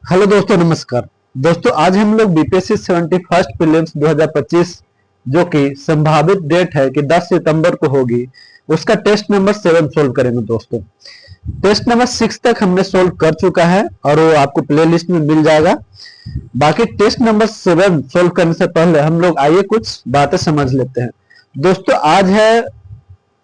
Hello दोस्तों, नमस्कार। दोस्तों, आज हम लोग बीपीएससी 71st प्रीलिम्स 2025 जो कि संभावित डेट है कि 10 सितंबर को होगी, उसका टेस्ट नंबर 7 सोल्व करेंगे। दोस्तों, टेस्ट नंबर 6 तक हमने सोल्व कर चुका है और वो आपको प्लेलिस्ट में मिल जाएगा। बाकी टेस्ट नंबर 7 सोल्व करने से पहले हम लोग आइए कुछ बातें समझ लेते हैं। दोस्तों, आज है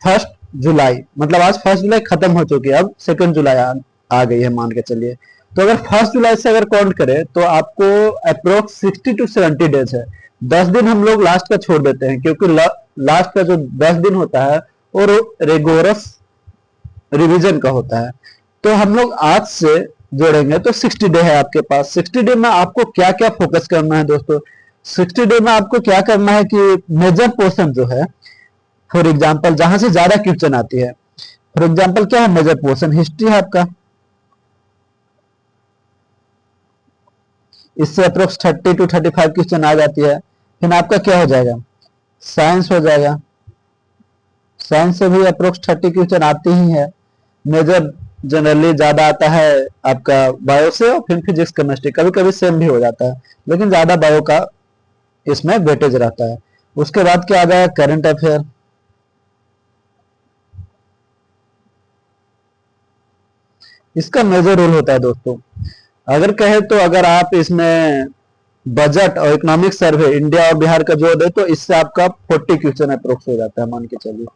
1 जुलाई, मतलब आज 1 जुलाई खत्म हो चुकी है, अब 2 जुलाई आ गई है, मान के चलिए। तो अगर 1 जुलाई से अगर काउंट करें तो आपको अप्रोक्स 60 to 70 डेज है। 10 दिन हम लोग लास्ट का छोड़ देते हैं, क्योंकि लास्ट का जो 10 दिन होता है वो रेगोरस रिवीजन का होता है। तो हम लोग आज से जोड़ेंगे तो 60 डे है आपके पास। 60 डे में आपको क्या क्या फोकस करना है दोस्तों? 60 डे में आपको क्या करना है कि मेजर पोर्शन जो है, फॉर एग्जाम्पल जहां से ज्यादा क्वेश्चन आती है, फॉर एग्जाम्पल क्या है मेजर पोर्शन? हिस्ट्री है आपका, इससे अप्रोक्स 30 to 35 क्वेश्चन आ जाती है। फिर आपका क्या हो जाएगा? साइंस हो जाएगा। साइंस से भी अप्रोक्स 30 क्वेश्चन आती ही है। मेजर जनरली ज्यादा आता है आपका बायो से, और फिर फिजिक्स केमिस्ट्री, कभी कभी सेम भी हो जाता है, लेकिन ज्यादा बायो का इसमें वेटेज रहता है। उसके बाद क्या आ जाएगा? Current affair. इसका मेजर रोल होता है दोस्तों। अगर कहे तो अगर आप इसमें बजट और इकोनॉमिक सर्वे इंडिया और बिहार का जोड़ दे तो इससे आपका 40 क्वेश्चन अप्रोक्स हो जाता है, मान के चलिए।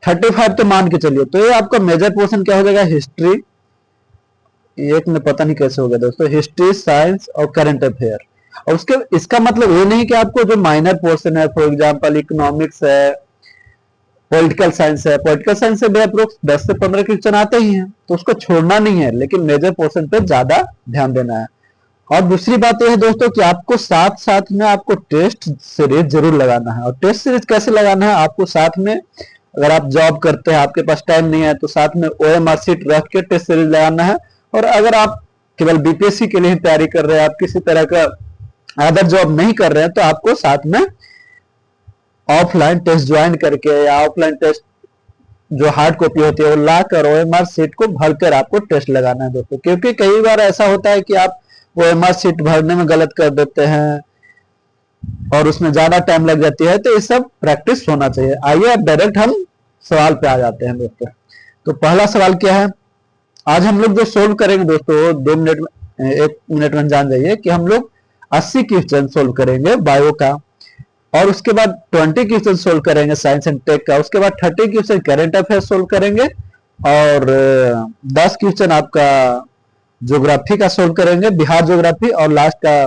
35 तो मान के चलिए। तो ये आपका मेजर पोर्शन क्या हो जाएगा? हिस्ट्री, एक में पता नहीं कैसे हो गया दोस्तों, हिस्ट्री, साइंस और करंट अफेयर। और उसके इसका मतलब ये नहीं कि आपको जो माइनर पोर्शन है, फॉर एग्जाम्पल इकोनॉमिक्स है, पॉलिटिकल साइंस है, पॉलिटिकल साइंस से भी अप्रोक्स 10 से 15 क्वेश्चन आते ही हैं, तो उसको छोड़ना नहीं है, लेकिन मेजर पोर्शन पे ज्यादा ध्यान देना है। और दूसरी बात यह है दोस्तों कि आपको साथ साथ में आपको टेस्ट सीरीज जरूर लगाना है। और टेस्ट सीरीज कैसे लगाना है? आपको साथ में, अगर आप जॉब करते हैं, आपके पास टाइम नहीं है, तो साथ में ओएमआर सीट रख के टेस्ट सीरीज लगाना है। और अगर आप केवल बीपीएससी के लिए तैयारी कर रहे हैं, आप किसी तरह का अदर जॉब नहीं कर रहे हैं, तो आपको साथ में ऑफलाइन टेस्ट ज्वाइन करके या ऑफलाइन टेस्ट जो हार्ड कॉपी होती है वो लाकर ओएमआर सीट को भरकर आपको टेस्ट लगाना है दोस्तों। क्योंकि कई बार ऐसा होता है कि आप ओएमआर सीट भरने में गलत कर देते हैं और उसमें ज्यादा टाइम लग जाती है, तो ये सब प्रैक्टिस होना चाहिए। आइए अब डायरेक्ट हम सवाल पे आ जाते हैं दोस्तों। तो पहला सवाल क्या है? आज हम लोग जो सोल्व करेंगे दोस्तों, 2 मिनट में, 1 मिनट में जान जाइए कि हम लोग 80 क्वेश्चन सोल्व करेंगे बायो का, और उसके बाद 20 क्वेश्चन सोल्व करेंगे साइंस एंड टेक का, उसके बाद 30 क्वेश्चन करंट अफेयर सोल्व करेंगे, और 10 क्वेश्चन आपका ज्योग्राफी का सोल्व करेंगे, बिहार ज्योग्राफी, और लास्ट का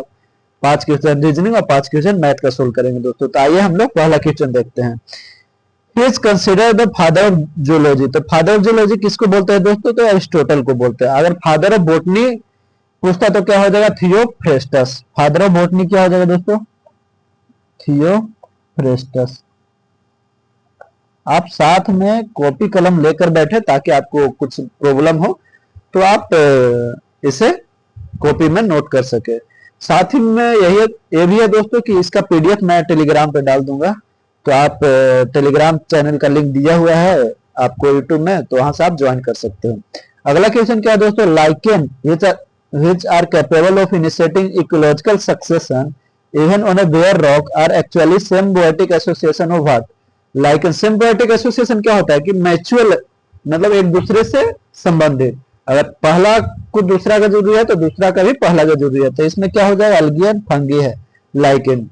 5 क्वेश्चन रीजनिंग और 5 क्वेश्चन मैथ का सोल्व करेंगे दोस्तों। तो आइए हम लोग पहला क्वेश्चन देखते हैं। He is considered the father of zoology. तो फादर ऑफ जूलॉजी किसको बोलते हैं दोस्तों? तो एरिस्टोटल को बोलते हैं। अगर फादर ऑफ बोटनी पूछता तो क्या हो जाएगा? थियोफ्रेस्टस। फादर ऑफ बोटनी क्या हो जाएगा दोस्तों? थियोफ्रेस्टस। आप साथ में कॉपी कलम लेकर बैठे ताकि आपको कुछ प्रॉब्लम हो तो आप इसे कॉपी में नोट कर सके। साथ ही में यही ये भी है दोस्तों कि इसका पीडीएफ मैं टेलीग्राम पे डाल दूंगा, तो आप टेलीग्राम चैनल का लिंक दिया हुआ है आपको यूट्यूब में, तो वहां से आप ज्वाइन कर सकते हो। अगला क्वेश्चन क्या है दोस्तों? Lichen which are capable of initiating ecological succession even on a bare rock are actually symbiotic association of what? Lichen symbiotic association क्या होता है कि म्यूचुअल, मतलब एक दूसरे से संबंधित। अगर पहला को दूसरा का जरूरी है तो दूसरा का भी पहला का जरूरी है, तो इसमें क्या हो जाएगा? एल्गियन फंगी है लाइकेन।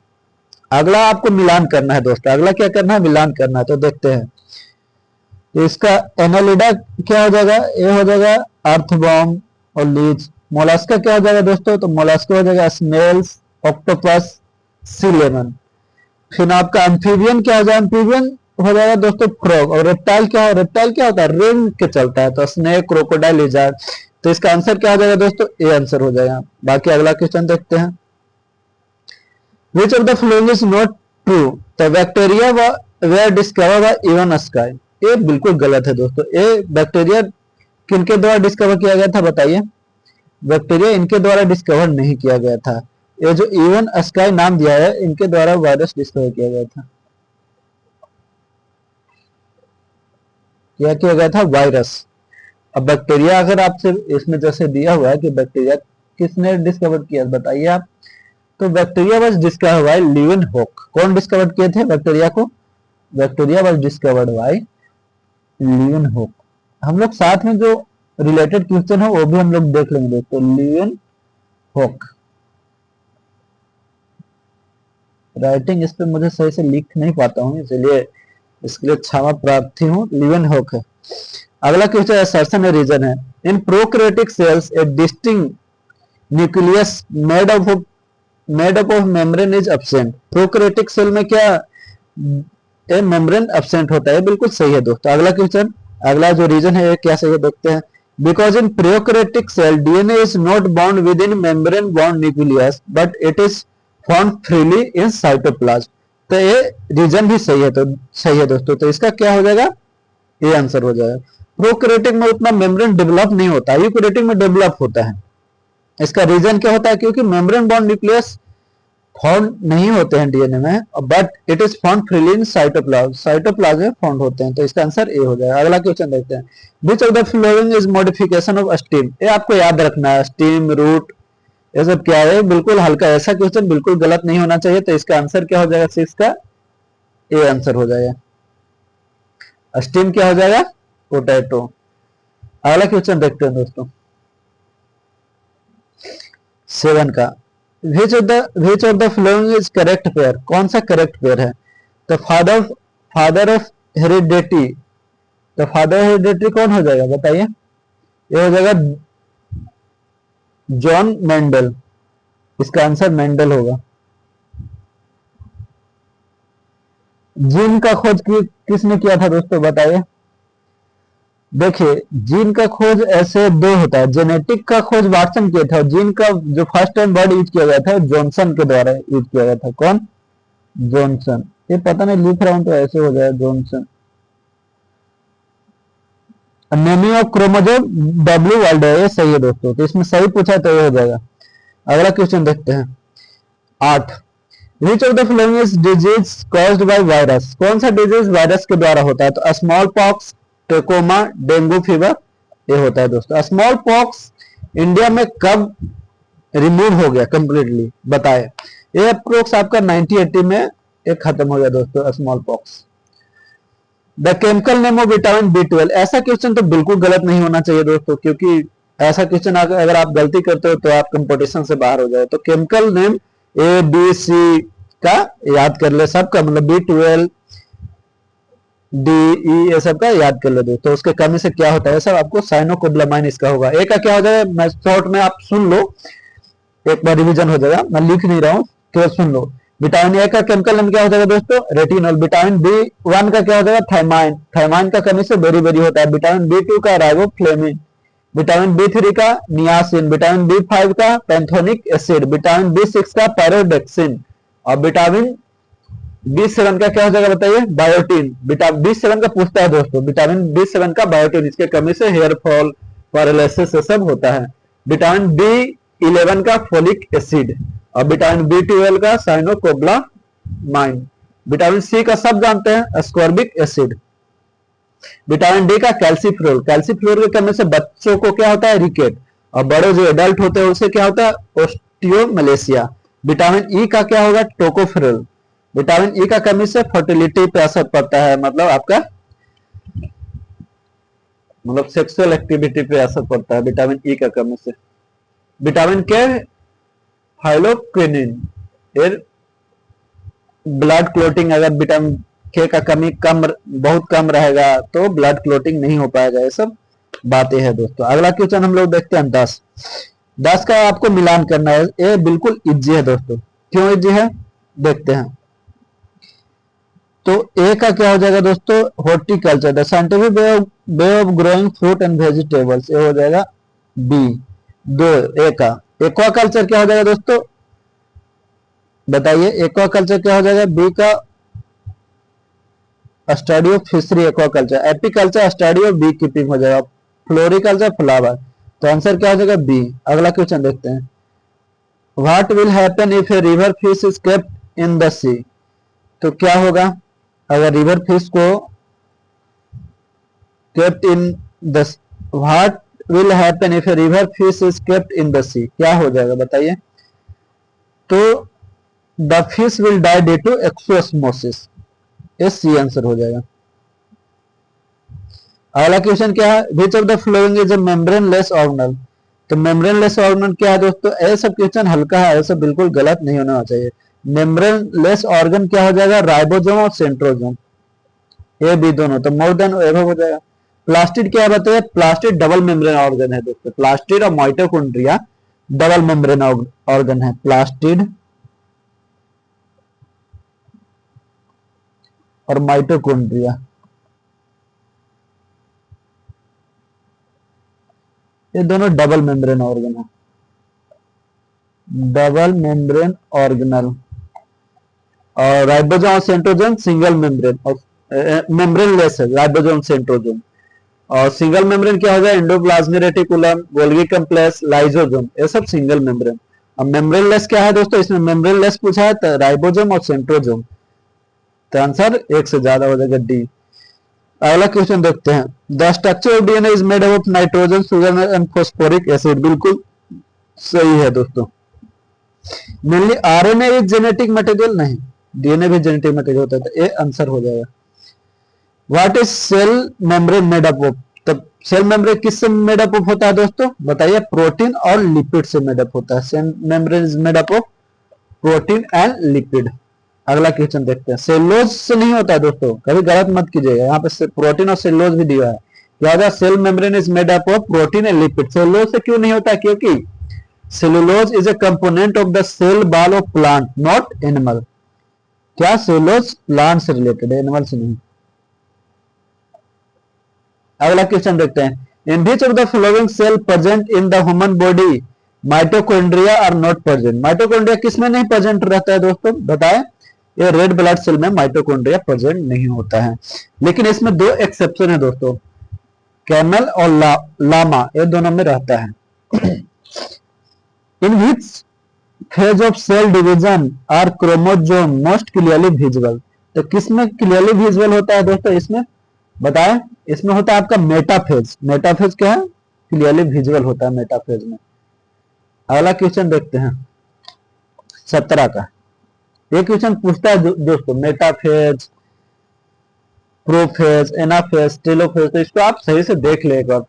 अगला आपको मिलान करना है दोस्तों। अगला क्या करना है? मिलान करना है। तो देखते हैं। तो इसका एनालिडा क्या हो जाएगा? ये हो जाएगा अर्थवॉर्म और लीच। मोलस्का क्या हो जाएगा दोस्तों? तो मोलस्का हो जाएगा स्नेल्स, ऑक्टोपस, सी लेमन। फिर आपका एम्फीबियन क्या हो जाएगा? एम्फीबियन हो जाएगा दोस्तों फ्रॉग। और रेप्टाइल क्या हो? रेप्टाइल क्या होता है? रिंग के चलता है, तो स्नेक, क्रोकोडाइल, लिजर्ड। तो इसका आंसर क्या हो जाएगा दोस्तों? ए आंसर हो जाएगा। बाकी अगला क्वेश्चन देखते हैं। Which of the following is not true? तो bacteria were discover by Ivanovsky. ये बिल्कुल गलत है दोस्तों। ये बैक्टीरिया किनके द्वारा डिस्कवर किया गया था बताइए? बैक्टीरिया इनके द्वारा डिस्कवर नहीं किया गया था। ये जो इवन स्काई नाम दिया है, इनके द्वारा वायरस डिस्कवर किया गया था। किया गया था वायरस। अब बैक्टीरिया, अगर आपसे इसमें जैसे दिया हुआ है कि बैक्टीरिया किसने डिस्कवर किया बताइए आप। तो bacteria was discovered by Leeuwenhoek. कौन डिस्कवर किए थे बैक्टीरिया को? Bacteria was discovered by Leeuwenhoek. हम लोग साथ में जो रिलेटेड क्वेश्चन है वो भी हम लोग देख लेंगे दोस्तों। लीवेनहॉक राइटिंग इस पे मुझे सही से लिख नहीं पाता हूँ, इसलिए इसके लिए क्षमा प्रार्थी हूँ। लीवेनहॉक है। अगला क्वेश्चन असर्शन रीजन है। In prokaryotic cells a distinct nucleus made up of membrane is absent. Prokaryotic cell में क्या मेम्ब्रेन एब्सेंट होता है? बिल्कुल सही है दोस्तों। अगला क्वेश्चन, अगला जो रीजन है क्या सही है देखते हैं। Because in prokaryotic cell DNA is not bound within membrane bound nucleus but it is found freely in cytoplasm. तो ये रीजन भी सही है, तो सही है दोस्तों। तो इसका क्या हो जाएगा? ये आंसर हो जाएगा। प्रोकैरियोटिक में उतना मेम्ब्रेन डेवलप नहीं होता, यूकैरियोटिक में डेवलप होता है। इसका रीजन क्या होता है? क्योंकि मेम्ब्रेन बाउंड न्यूक्लियस फाउंड नहीं होते हैं डीएनए में, but it is found freely in cytoplasm. Cytoplasm में फाउंड होते हैं। तो इसका आंसर ए हो जाएगा। अगला क्वेश्चन देखते हैं। Which of the following is modification of steam. ये आपको याद रखना है, स्टीम, रूट, ये सब क्या है? बिल्कुल हल्का, ऐसा क्वेश्चन बिल्कुल गलत नहीं होना चाहिए। तो इसका आंसर क्या हो जाएगा? 6 का ए आंसर हो जाएगा। स्टीम क्या हो जाएगा? पोटैटो। अगला क्वेश्चन देखते हैं दोस्तों 7 का। विच of the following is correct pair. कौन सा करेक्ट पेयर है? तो फादर ऑफ हेरिडिटी। तो फादर हेरिडिटी कौन हो जाएगा बताइए? ये हो जाएगा जॉन मेंडल। इसका आंसर मेंडल होगा। जीन का खोज किसने किया था दोस्तों बताइए? देखिए, जीन का खोज ऐसे दो होता है। जेनेटिक का खोज वाटसन किया था, जीन का जो फर्स्ट टाइम वर्ड यूज किया गया था जॉनसन के द्वारा यूज किया गया था। कौन? जॉनसन। ये पता नहीं लिख रहा हूं तो ऐसे हो जाए Johnson. Naming of chromosome W world है, ये सही है दोस्तों। तो इसमें सही पूछा तो ये हो जाएगा। अगला क्वेश्चन देखते हैं 8। विच of the following is disease caused by virus. कौन सा डिजीज वायरस के द्वारा होता है? तो small pox, trachoma, dengue fever, ये होता है दोस्तों। स्मॉल पॉक्स इंडिया में कब रिमूव हो गया कंप्लीटली बताए? ये अप्रोक्स आपका 1980 में ये खत्म हो गया दोस्तों small pox. The chemical name of vitamin B12। ऐसा क्वेश्चन तो बिल्कुल गलत नहीं होना चाहिए दोस्तों, क्योंकि ऐसा क्वेश्चन अगर आप गलती करते हो तो आप कंपटीशन से बाहर हो जाए। तो केमिकल नेम ABC का याद कर ले सबका, मतलब B12 DE ये सब का याद कर लो दोस्तों। उसके कमी से क्या होता है सब आपको साइनोकोबालामाइन इसका होगा। ए का क्या हो जाएगा? मैं शॉर्ट में आप सुन लो, एक बार रिवीजन हो जाएगा, मैं लिख नहीं रहा हूँ, केवल सुन लो। विटामिन ए का केमिकल नेम क्या हो जाएगा दोस्तों? रेटिनॉल। विटामिन B1 का क्या हो जाएगा? थायमाइन। थायमाइन का कमी से बेरी होता है। विटामिन B2 का राइबोफ्लेविन। विटामिन B3 का नियासिन। विटामिन B5 का पैंथोनिक एसिड। विटामिन B6 का पैरोडेक्सिन। और विटामिन B7 का क्या हो जाएगा बताइए? बायोटिन। विटामिन B7 का पूछता है दोस्तों, विटामिन B7 का बायोटिन। इसके कमी से हेयर फॉल, पैरालिसिस ये सब होता है। विटामिन B11 का फोलिक एसिड। और विटामिन B12 का साइनोकोबालामाइन। विटामिन C का सब जानते हैं, एस्कॉर्बिक एसिड। विटामिन D का कैल्सीफ्लोर। कैल्सीफ्लोर के कमी से बच्चों को क्या होता है? रिकेट। और बड़े जो एडल्ट होते हैं उनसे क्या होता है? ओस्टियोमलेशिया। विटामिन E का क्या होगा? टोकोफेरोल। विटामिन E का कमी से फर्टिलिटी पे असर पड़ता है, मतलब आपका सेक्सुअल एक्टिविटी पे असर पड़ता है विटामिन E का कमी से। विटामिन के फाइलोक्विनिन, ब्लड क्लोटिंग, अगर विटामिन के का कमी बहुत कम रहेगा तो ब्लड क्लोटिंग नहीं हो पाएगा। ये सब बातें हैं दोस्तों। अगला क्वेश्चन हम लोग देखते हैं 10 का आपको मिलान करना है। ये बिल्कुल इजी है दोस्तों। क्यों इजी है देखते हैं। तो ए का क्या हो जाएगा दोस्तों? Horticulture, the scientific way of growing fruit and vegetables, ये हो जाएगा बी। ए का एक्वाकल्चर क्या हो जाएगा दोस्तों बताइए? एक्वाकल्चर क्या हो जाएगा? बी का study of fishery aquaculture. Apiculture study of beekeeping हो जाएगा। Floriculture flower. तो आंसर क्या हो जाएगा? बी। अगला क्वेश्चन देखते हैं। What will happen if a river fish is kept in the sea. तो क्या होगा अगर रिवर फिश को kept in the, what will happen if a river fish is kept in the sea? क्या हो जाएगा बताइए? तो the fish will die due to exosmosis. ये सी आंसर हो जाएगा। अगला क्वेश्चन क्या है? Which of the following is a membraneless organelle? तो मेम्ब्रेनलेस ऑर्गेनल क्या है दोस्तों? ये सब क्वेश्चन हल्का है, ऐसा बिल्कुल गलत नहीं होना चाहिए। मेम्ब्रेनलेस ऑर्गन क्या हो जाएगा? राइबोसोम और सेंट्रोसोम, ये भी दोनों, तो मोर देन एबव हो जाएगा। प्लास्टिड क्या बताइए? प्लास्टिड डबल मेम्ब्रेन ऑर्गन है दोस्तों। प्लास्टिड और माइटोकॉन्ड्रिया डबल मेम्ब्रेन ऑर्गन है, प्लास्टिड और माइटोकॉन्ड्रिया, ये दोनों डबल मेम्ब्रेन ऑर्गन है, डबल मेम्ब्रेन ऑर्गेनल। और राइबोसोम और सेंट्रोसोम सिंगल मेम्ब्रेन और मेम्ब्रेनलेस है, राइबोसोम सेंट्रोसोम। और सिंगल मेम्ब्रेन क्या हो जाए? Endoplasmic reticulum, Golgi complex, lysosome, ये सब सिंगल मेम्ब्रेन। अब मेम्ब्रेनलेस क्या है दोस्तों? इसमें मेम्ब्रेनलेस पूछा है तो राइबोसोम और सेंट्रोसोम, तो आंसर एक से ज्यादा हो जाएगा डी। अगला क्वेश्चन देखते हैं। The structure of DNA is made of nitrogen, sugar and phosphoric acid, बिल्कुल सही है दोस्तों। Mainly RNA is genetic material, नहीं, डीएनए भी जेनेटिक मटेरियल होता है, तो ये आंसर हो जाएगा। What is cell membrane made up of? तब सेल मेम्ब्रेन किससे मेड अप होता है दोस्तों? बताइए। प्रोटीन और लिपिड से मेड अप होता है। Cell membrane is made up of protein and lipid. अगला क्वेश्चन देखते हैं। सेलुलोज से नहीं होता है दोस्तों, कभी गलत मत कीजिएगा, यहाँ पे प्रोटीन और सेलुलोज भी दिया है। क्या होगा? Cell membrane is made up of protein and lipid. Cellulose से क्यों नहीं होता? क्योंकि cellulose is a component of the cell wall of plant, not animal. क्या सेलुलोज प्लांट से रिलेटेड है, एनिमल से नहीं। अगला क्वेश्चन देखते हैं। In which of the following cell present in the human body mitochondria are not present? Mitochondria किसमें नहीं प्रेजेंट रहता है दोस्तों? बताएं। ये रेड ब्लड सेल में माइटोकॉन्ड्रिया प्रेजेंट नहीं होता है, लेकिन इसमें दो एक्सेप्शन है दोस्तों, कैमल और लामा, ये दोनों में रहता है। In which phase of cell division are chromosome most clearly visible? तो किसमें क्लियरली विजिबल होता है दोस्तों? इसमें बताएं। इसमें होता है आपका मेटाफेज। मेटाफेज क्या है? क्लियरली विजिबल होता है मेटाफेज में। अगला क्वेश्चन देखते हैं 17 का। ये क्वेश्चन पूछता है दोस्तों मेटाफेज, प्रोफेज, एनाफेज, टेलोफेज, तो इसको आप सही से देख ले एक बार।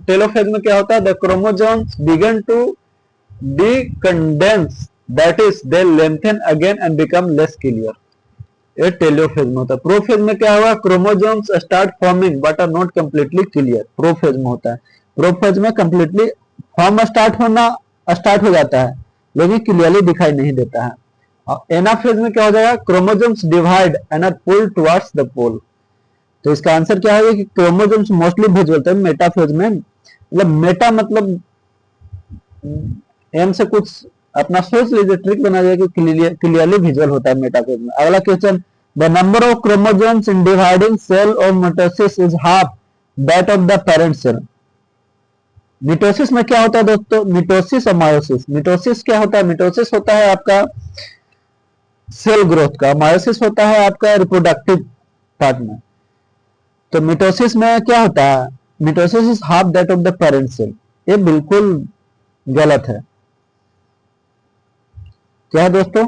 टेलोफेज में क्या होता है? The chromosomes began to decondense, that is they lengthen again and become less clear, ये टेलोफेज में होता है। प्रोफेज में क्या होगा? Chromosomes start forming but are not completely clear, prophase में होता है। प्रोफेज में कंप्लीटली फॉर्म स्टार्ट हो जाता है, लेकिन क्लियरली दिखाई नहीं देता है। और एनाफेज में क्या हो जाएगा? Chromosomes divide and are pulled towards the pole. तो इसका आंसर क्या होगा कि क्रोमोसोम्स मोस्टली विजुअल है मेटाफेज में। मतलब मेटा मतलब एम से कुछ अपना सोच लीजिए, ट्रिक बना जाएगा कि क्लियरली विजुअल होता है मेटाफेज में। अगला question. The number of chromosomes in dividing cell of mitosis is half that of the parent cell. Mitosis में क्या होता है दोस्तों? मिटोसिस और मायोसिस। मिटोसिस क्या होता है? मिटोसिस होता है आपका सेल ग्रोथ का, मायोसिस होता है आपका रिप्रोडक्टिव पार्ट में। तो मिटोसिस में क्या होता है? Mitosis is half that of the parent cell, ये बिल्कुल गलत है। क्या है दोस्तों?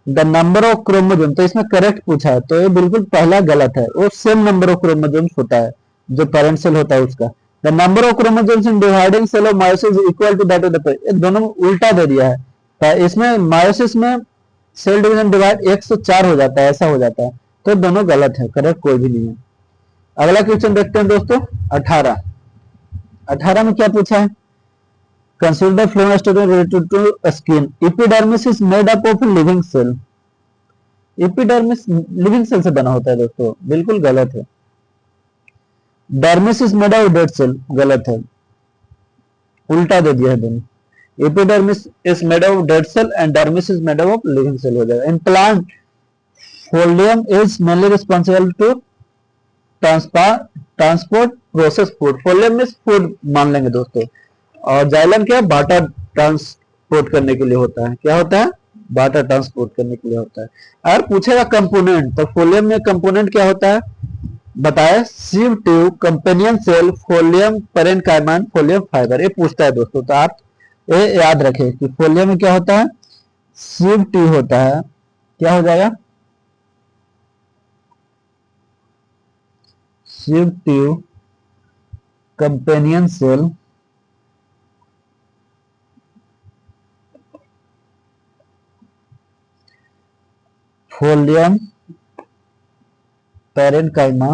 द नंबर ऑफ क्रोमोसोम, तो इसमें करेक्ट पूछा है, तो ये बिल्कुल पहला गलत है। वो सेम नंबर ऑफ क्रोमोसोम्स होता है जो पेरेंट सेल होता है उसका। The number of chromosomes in dividing cell of meiosis equal to that of the parent, ये दोनों उल्टा दे दिया है। तो इसमें मायोसिस में सेल डिवीजन डिवाइड 104 हो जाता है, ऐसा हो जाता है, तो दोनों गलत है, करेक्ट कोई भी नहीं है। अगला क्वेश्चन देखते हैं दोस्तों 18 में क्या पूछा है? Consider the flowing structure related to skin. Epidermis is made up of living cell. Epidermis living cell से बना होता है दोस्तों, बिल्कुल गलत है। Dermis is made of dead cell, गलत है, उल्टा दे दिया है दोनों। Epidermis is made of dead cell and dermis is made of living cell हो जाएगा। In plant, phloem is mainly responsible to transport processed food. Phloem में food मान लेंगे दोस्तों, और जाइलम क्या है? बाटा ट्रांसपोर्ट करने के लिए होता है। क्या होता है? बाटा ट्रांसपोर्ट करने के लिए होता है। अगर पूछेगा कंपोनेंट, तो फोलियम में कंपोनेंट क्या होता है? बताए sieve tube, companion cell, phloem parenchyma, phloem fibre, ये पूछता है दोस्तों। तो आप ये याद रखें कि फोलियम में क्या होता है, सीव ट्यूब होता है, क्या हो जाएगा, sieve tube, companion cell, phloem parenchyma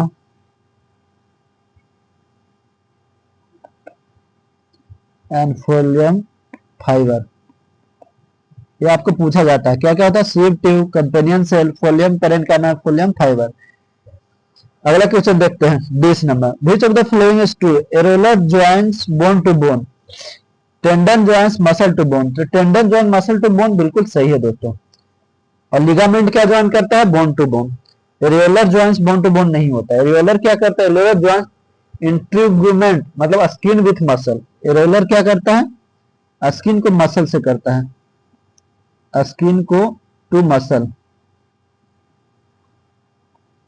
and phloem fibre, ये आपको पूछा जाता है। क्या क्या होता है, sieve tube, companion cell, phloem parenchyma, phloem fibre. अगला क्वेश्चन देखते हैं 20 number, which of the following is true, areolar joints bone to bone, tendon joints muscle to bone. तो tendon joint muscle to bone बिल्कुल सही है दोस्तों। और ligament क्या ज्वाइन करता है, bone to bone. Areolar joints bone to bone नहीं होता है। एरियोलर क्या करता है, एरियोलर जॉइंट इंट्रीगुमेंट मतलब स्किन विथ मसल। एरियोलर क्या करता है, स्किन को मसल से करता है, स्किन को टू मसल,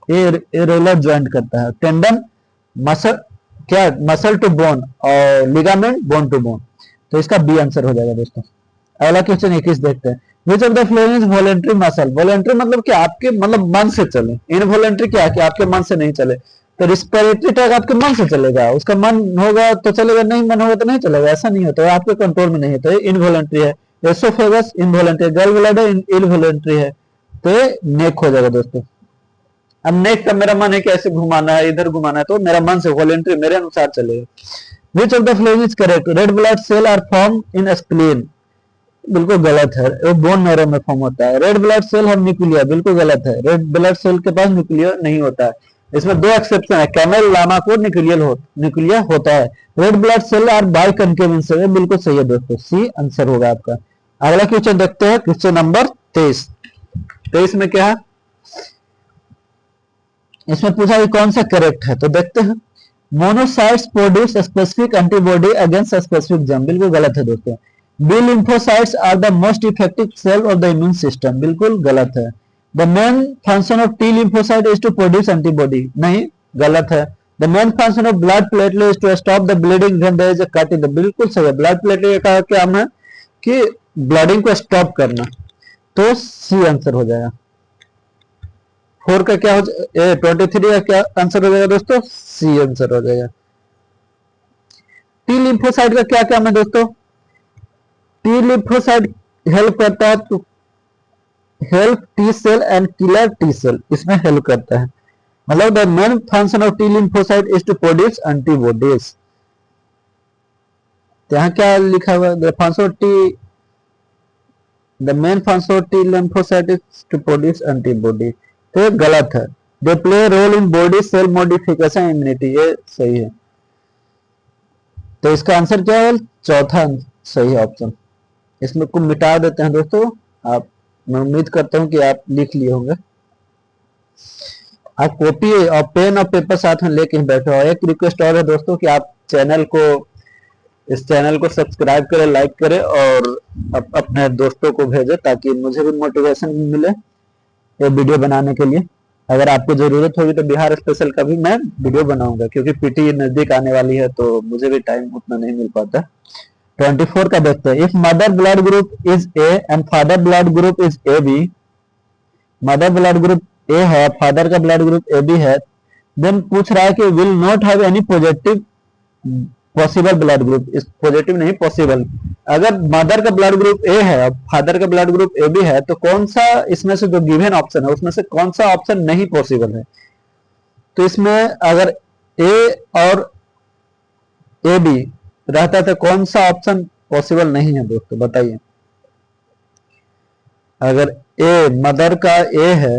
एरोलर ज्वाइंट करता है। टेंडन मसल, क्या मसल टू बोन, और लिगामेंट बोन टू बोन। तो इसका बी आंसर हो जाएगा दोस्तों। अगला क्वेश्चन 21 देखते हैं, which of the following is voluntary muscle. Voluntary मतलब क्या, आपके मतलब मन से चले। इनवॉलेंट्री क्या है कि आपके मन से नहीं चले। तो रिस्पिरेटरी टैग आपके मन से चलेगा, उसका मन होगा तो चलेगा, नहीं मन होगा तो नहीं चलेगा, ऐसा नहीं होता है, आपके कंट्रोल में नहीं होता है, इनवॉलेंट्री है। एसोफेगस इनवॉलेंट्री, गल ब्लैडर इनवॉलेंट्री है, तो ये नेक हो जाएगा दोस्तों। अब नेक का मेरा मन है कि ऐसे घुमाना है, इधर घुमाना है, तो मेरा मन से वॉलेंट्री मेरे अनुसार चलेगा। Which of the following is correct, red blood cell are form in spleen, बिल्कुल गलत है, वो बोन मैरो में फॉर्म होता है। रेड ब्लड सेल है न्यूक्लिया, बिल्कुल गलत है, रेड ब्लड सेल के पास न्यूक्लिया नहीं होता है। इसमें दो एक्सेप्शन है, कैमल लामा को न्यूक्लिया होता है। Red blood cell are biconcave in cell, बिल्कुल सही है दोस्तों, सी आंसर होगा आपका। अगला क्वेश्चन देखते हैं, क्वेश्चन नंबर 23। 23 में क्या है, इसमें पूछा कि कौन सा करेक्ट है, तो देखते हैं। Monocytes produce specific antibody against specific germ, बिल्कुल गलत है दोस्तों। B lymphocytes are the most effective cell of the immune system, बिल्कुल गलत है। The main function of T lymphocyte is to produce antibody, नहीं, गलत है। The main function of blood platelet is to stop the bleeding when there is a cut in the, बिल्कुल सही है। Blood platelet का क्या है कि ब्लीडिंग को स्टॉप करना, तो सी आंसर हो जाएगा। 4 का क्या हो जाएगा, 23 का क्या आंसर हो जाएगा दोस्तों, सी आंसर हो जाएगा। टी लिम्फोसाइट का क्या काम है दोस्तों, टी लिम्फोसाइट हेल्प करता है तो help T cell and killer T cell, इसमें हेल्प करता है। मतलब the main function of T lymphocyte is to produce antibodies. यहाँ क्या लिखा हुआ है, the function of T, the main function of T lymphocyte is to produce antibody, तो ये गलत है। They play role in body cell modification immunity, ये सही है। तो इसका आंसर क्या है, चौथा सही है ऑप्शन। इसमें को मिटा देते हैं दोस्तों, आप, मैं उम्मीद करता हूं कि आप लिख लिए होंगे। आप कॉपी और पेन और पेपर साथ में लेके बैठे हो। एक रिक्वेस्ट और है दोस्तों कि आप इस चैनल को सब्सक्राइब करें, लाइक करें और अपने दोस्तों को भेजें, ताकि मुझे भी मोटिवेशन मिले ये वीडियो बनाने के लिए। अगर आपको जरूरत होगी तो बिहार स्पेशल का भी मैं वीडियो बनाऊंगा, क्योंकि पीटी नजदीक आने वाली है तो मुझे भी टाइम उतना नहीं मिल पाता। 24 का देखते हैं, if mother blood group is A and father blood group is A B, mother blood group A है, फादर का ब्लड ग्रुप ए बी है, देन पूछ रहा है कि will not have any positive possible blood group, इस positive नहीं possible. अगर मदर का ब्लड ग्रुप ए है और फादर का ब्लड ग्रुप ए बी है, तो कौन सा इसमें से जो गिवन ऑप्शन है उसमें से कौन सा ऑप्शन नहीं पॉसिबल है। तो इसमें अगर ए और ए बी रहता तो कौन सा ऑप्शन पॉसिबल नहीं है दोस्तों, बताइए। अगर ए मदर का ए है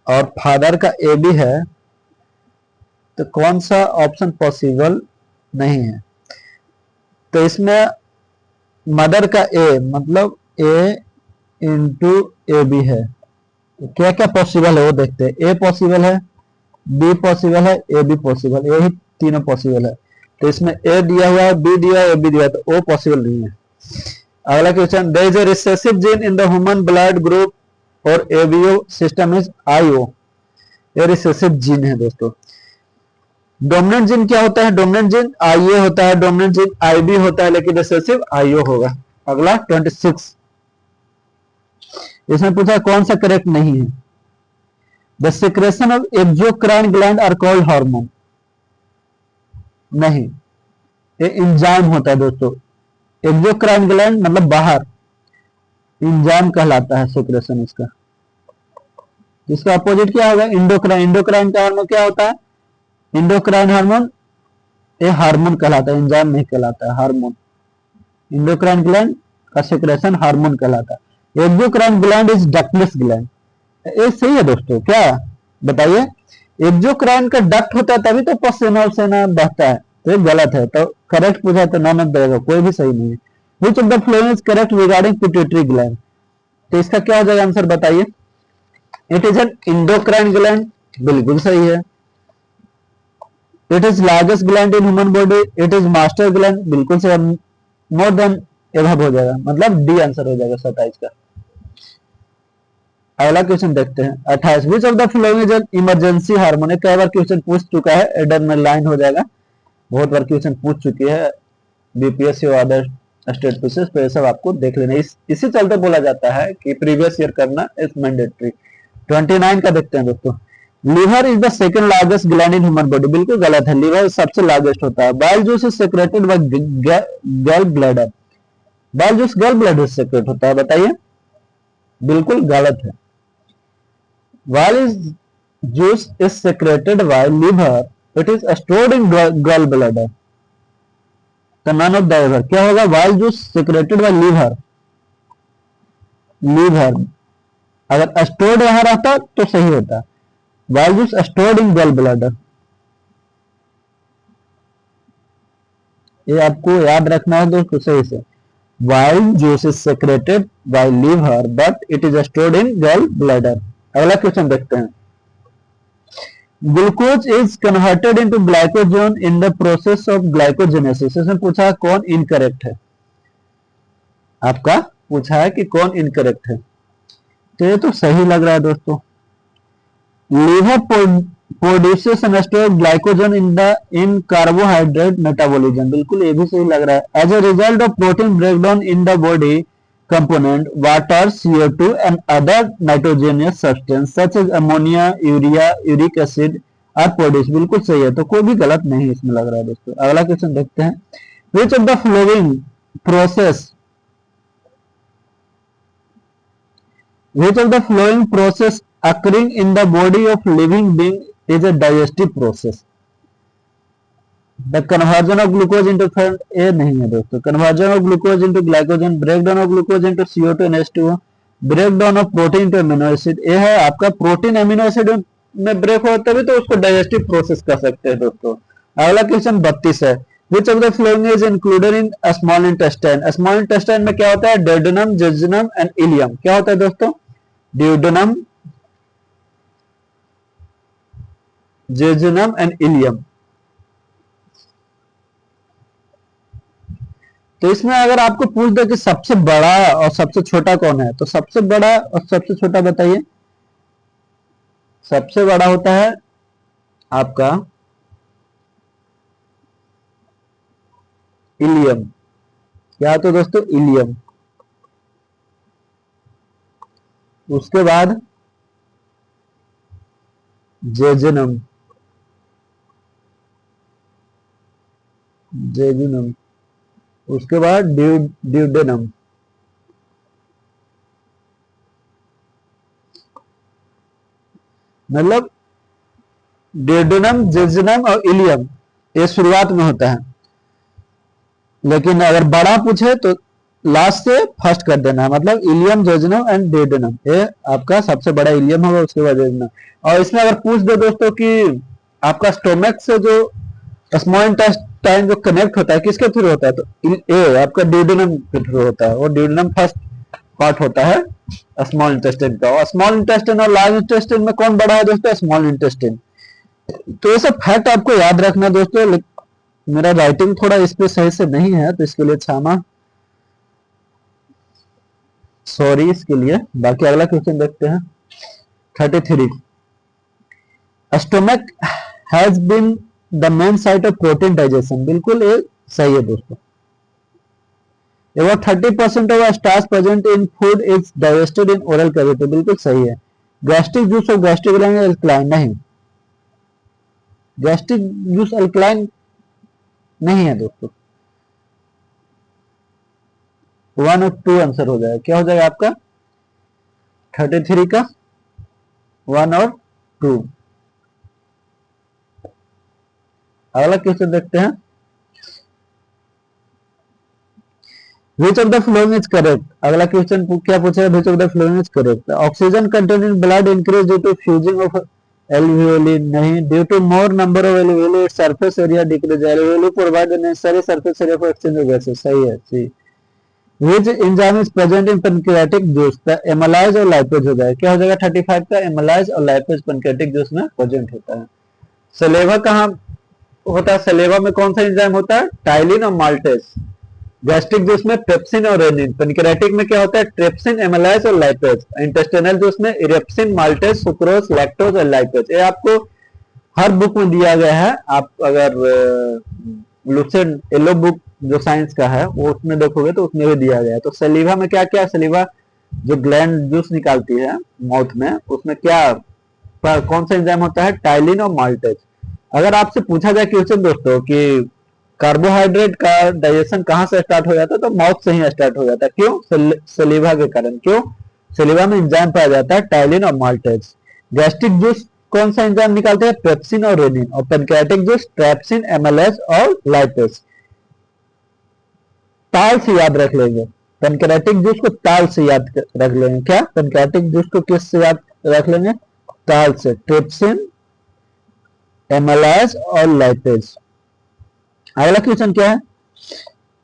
और फादर का ए बी है, तो कौन सा ऑप्शन पॉसिबल नहीं है। तो इसमें मदर का ए मतलब ए इंटू ए बी है, तो क्या क्या पॉसिबल है वो देखते हैं। ए पॉसिबल है, बी पॉसिबल है, ए बी पॉसिबल, यही तीनों पॉसिबल है। तो इसमें ए दिया हुआ है, बी दिया है, ए बी दिया है, तो ओ पॉसिबल नहीं है। अगला question, there is a recessive gene in the human blood group और एबीओ सिस्टम इज आईओ। ये रिसेसिव जीन है दोस्तों। डोमिनेंट जीन क्या होता है? डोमिनेंट जीन आईए होता है, डोमिनेंट जीन आईबी होता है, लेकिन रिसेसिव आईओ होगा। अगला 26, इसमें पूछा कौन सा करेक्ट नहीं है। The secretion of exocrine gland are called hormone, नहीं, ये इंजाइम होता है दोस्तों। एक्सोक्राइन ग्लैंड मतलब बाहर, इंजाइम कहलाता है सिक्रेशन इसका। इसका अपोजिट क्या होगा? इंडोक्राइन। इंडोक्राइन का हार्मोन क्या होता है? इंडोक्राइन हार्मोन ये हार्मोन कहलाता है, एंजाइम नहीं कहलाता है, हार्मोन। इंडोक्राइन ग्लैंड का सेक्रेशन हार्मोन कहलाता है। Exocrine gland is ductless gland, ये सही है दोस्तों क्या? बताइए, एक्सोक्राइन का डक्ट होता है तभी तो पसीना उसीना बहता है, तो ये गलत है। तो करेक्ट पूछा तो नॉन ऑफ द, कोई भी सही नहीं है। Which of the following is correct regarding pituitary gland, तो इसका क्या हो जाएगा आंसर बताइए। It is an endocrine gland, बिल्कुल सही है। It is largest gland in human body, it is master gland, बिल्कुल सही। मोर देन एबव हो जाएगा, मतलब डी आंसर हो जाएगा 27 का। अगला क्वेश्चन देखते हैं 28, विच of the following is an emergency hormone, कई बार क्वेश्चन पूछ चुका है, एडर में लाइन हो जाएगा, बहुत बार क्वेश्चन पूछ चुकी है बीपीएससी और अदर स्टेट पुलिस, तो ये सब आपको देख लेना। इसी चलते बोला जाता है कि प्रीवियस ईयर करना इज मैंडेटरी। 29 का देखते हैं दोस्तों। Liver is the second largest gland in human body, बिल्कुल गलत है, लीवर सबसे लार्जेस्ट होता है। Bile juice is secreted by gall bladder, bile juice gall bladder से सेक्रेट होता है, बताइए, बिल्कुल गलत है। While juice is secreted by liver, it is stored in gallbladder. तो none of the above क्या होगा? While juice secreted by liver, liver अगर stored यहाँ रहता तो सही होता। While juice stored in gallbladder, ये आपको याद रखना है दोस्तों सही से। While juice is secreted by liver, but it is stored in gallbladder। अगला क्वेश्चन देखते हैं। Glucose is converted into glycogen in the process of glycogenesis, इसमें पूछा कौन इनकरेक्ट है, आपका पूछा है कि कौन इनकरेक्ट है, तो ये तो सही लग रहा है दोस्तों। Liver produces and store glycogen in carbohydrate metabolism, बिल्कुल ये भी सही लग रहा है। As a result of protein breakdown in the body component water, CO2 and other nitrogenous substance such as ammonia, urea, uric acid are produced, बिल्कुल सही है, तो कोई भी गलत नहीं इसमें लग रहा है दोस्तों। अगला क्वेश्चन देखते हैं। which of the following process which of the flowing process occurring in the body of living being is a digestive process? The conversion of glucose into fat, ये नहीं है दोस्तों। conversion of glucose into glycogen, breakdown of glucose into CO2 and H2O, breakdown of protein into amino acid, ये है आपका protein amino acid में break होता है तो उसको डाइजेस्टिव प्रोसेस कह सकते हैं दोस्तों। अगला क्वेश्चन 32 है। Which of the following is included in small intestine? Small intestine में क्या होता है? डेडुनम, जेजुनम एंड इलियम, क्या होता है दोस्तों? Duodenum, jejunum and ileum. तो इसमें अगर आपको पूछ दे कि सबसे बड़ा और सबसे छोटा कौन है, तो सबसे बड़ा और सबसे छोटा बताइए। सबसे बड़ा होता है आपका इलियम, क्या तो दोस्तों? इलियम। उसके बाद जेजुनम, जेजुनम, उसके बाद ड्यूडेनम, मतलब ड्यूडेनम, जेजुनम और इलियम ये शुरुआत में होता है, लेकिन अगर बड़ा पूछे तो लास्ट से फर्स्ट कर देना है, मतलब इलियम, जेजुनम एंड ड्यूडेनम, ये आपका सबसे बड़ा इलियम होगा, उसके बाद जेजुनम। और इसमें अगर पूछ दे दोस्तों कि आपका स्टोमक से जो स्मॉल इंटेस्टाइन जो कनेक्ट होता है किसके थ्रू होता है, तो ए आपका ड्यूडेनम के थ्रू होता है, और ड्यूडेनम फर्स्ट पार्ट होता है स्मॉल इंटेस्टाइन का। और स्मॉल इंटेस्टाइन और लार्ज इंटेस्टाइन में कौन बड़ा है दोस्तों? Small intestine. तो ये सब फैक्ट आपको याद रखना दोस्तों। मेरा राइटिंग थोड़ा इस पे सही से नहीं है तो इसके लिए क्षमा, सॉरी इसके लिए। बाकी अगला क्वेश्चन देखते हैं 33। Stomach has been the main site of protein digestion, बिल्कुल ये सही है दोस्तों। About 30% of starch present in food is digested in oral cavity, बिल्कुल सही है। गैस्ट्रिक जूस और गैस्ट्रिक अल्कलाइन नहीं, गैस्ट्रिक जूस अल्कलाइन नहीं है दोस्तों। 1 और 2 आंसर हो जाएगा, क्या हो जाएगा आपका 33 का 1 और 2। अगला क्वेश्चन देखते हैं, Which of the following is correct? अगला क्वेश्चन क्या पूछेगा, Which of the following is correct? Oxygen content in blood increase due to fusing of alveoli, नहीं, due to more number of alveoli its surface area decrease, alveoli provide the necessary surface area for exchange of gases, सही है सी। Which enzyme is present in pancreatic juice? The amylase और lipase हो जाएगा, क्या हो जाएगा 35 का amylase और lipase pancreatic juice में प्रेजेंट होता है। सलेवा कहाँ होता है, सलेवा में कौन सा एंजाइम होता है, टाइलिन और माल्टेज। गैस्ट्रिक जूस में पेप्सिन और रेनिन, पेनक्रेटिक में क्या होता है ट्रिप्सिन, एमाइलेज और लाइपेज, इंटेस्टिनल जूस में इरेप्सिन, माल्टेज, सुक्रोज, लैक्टोज और लाइपेज। ये आपको हर बुक में दिया गया है, आप अगर लुसेंट येलो बुक जो साइंस का है वो उसमें देखोगे तो उसमें भी दिया गया है। तो सलीवा में क्या क्या, सलीवा जो ग्लैंड जूस निकालती है माउथ में, उसमें क्या कौन सा एंजाइम होता है, टाइलिन और माल्टेज। अगर आपसे पूछा जाए क्वेश्चन दोस्तों कि कार्बोहाइड्रेट का डाइजेशन कहां से स्टार्ट हो जाता है, तो माउथ से ही स्टार्ट हो जाता है, क्यों, सलीवा के कारण। क्यों, सलीवा में एंजाइम पाया जाता है टाइलिन और माल्टेज। गैस्ट्रिक जूस कौन सा एंजाइम निकालते हैं, पेप्सिन और रेनिन, और पेनक्रेटिक जूस ट्रिप्सिन, एमाइलेज और लाइपेज। ताल से याद रख लेंगे, पेनक्रेटिक जूस को ताल से याद रख लेंगे, क्या पेनक्रेटिक जूस को किस से याद रख लेंगे, ताल से, ट्रिप्सिन, एमाइलेज और लाइपेज। अगला क्वेश्चन क्या है,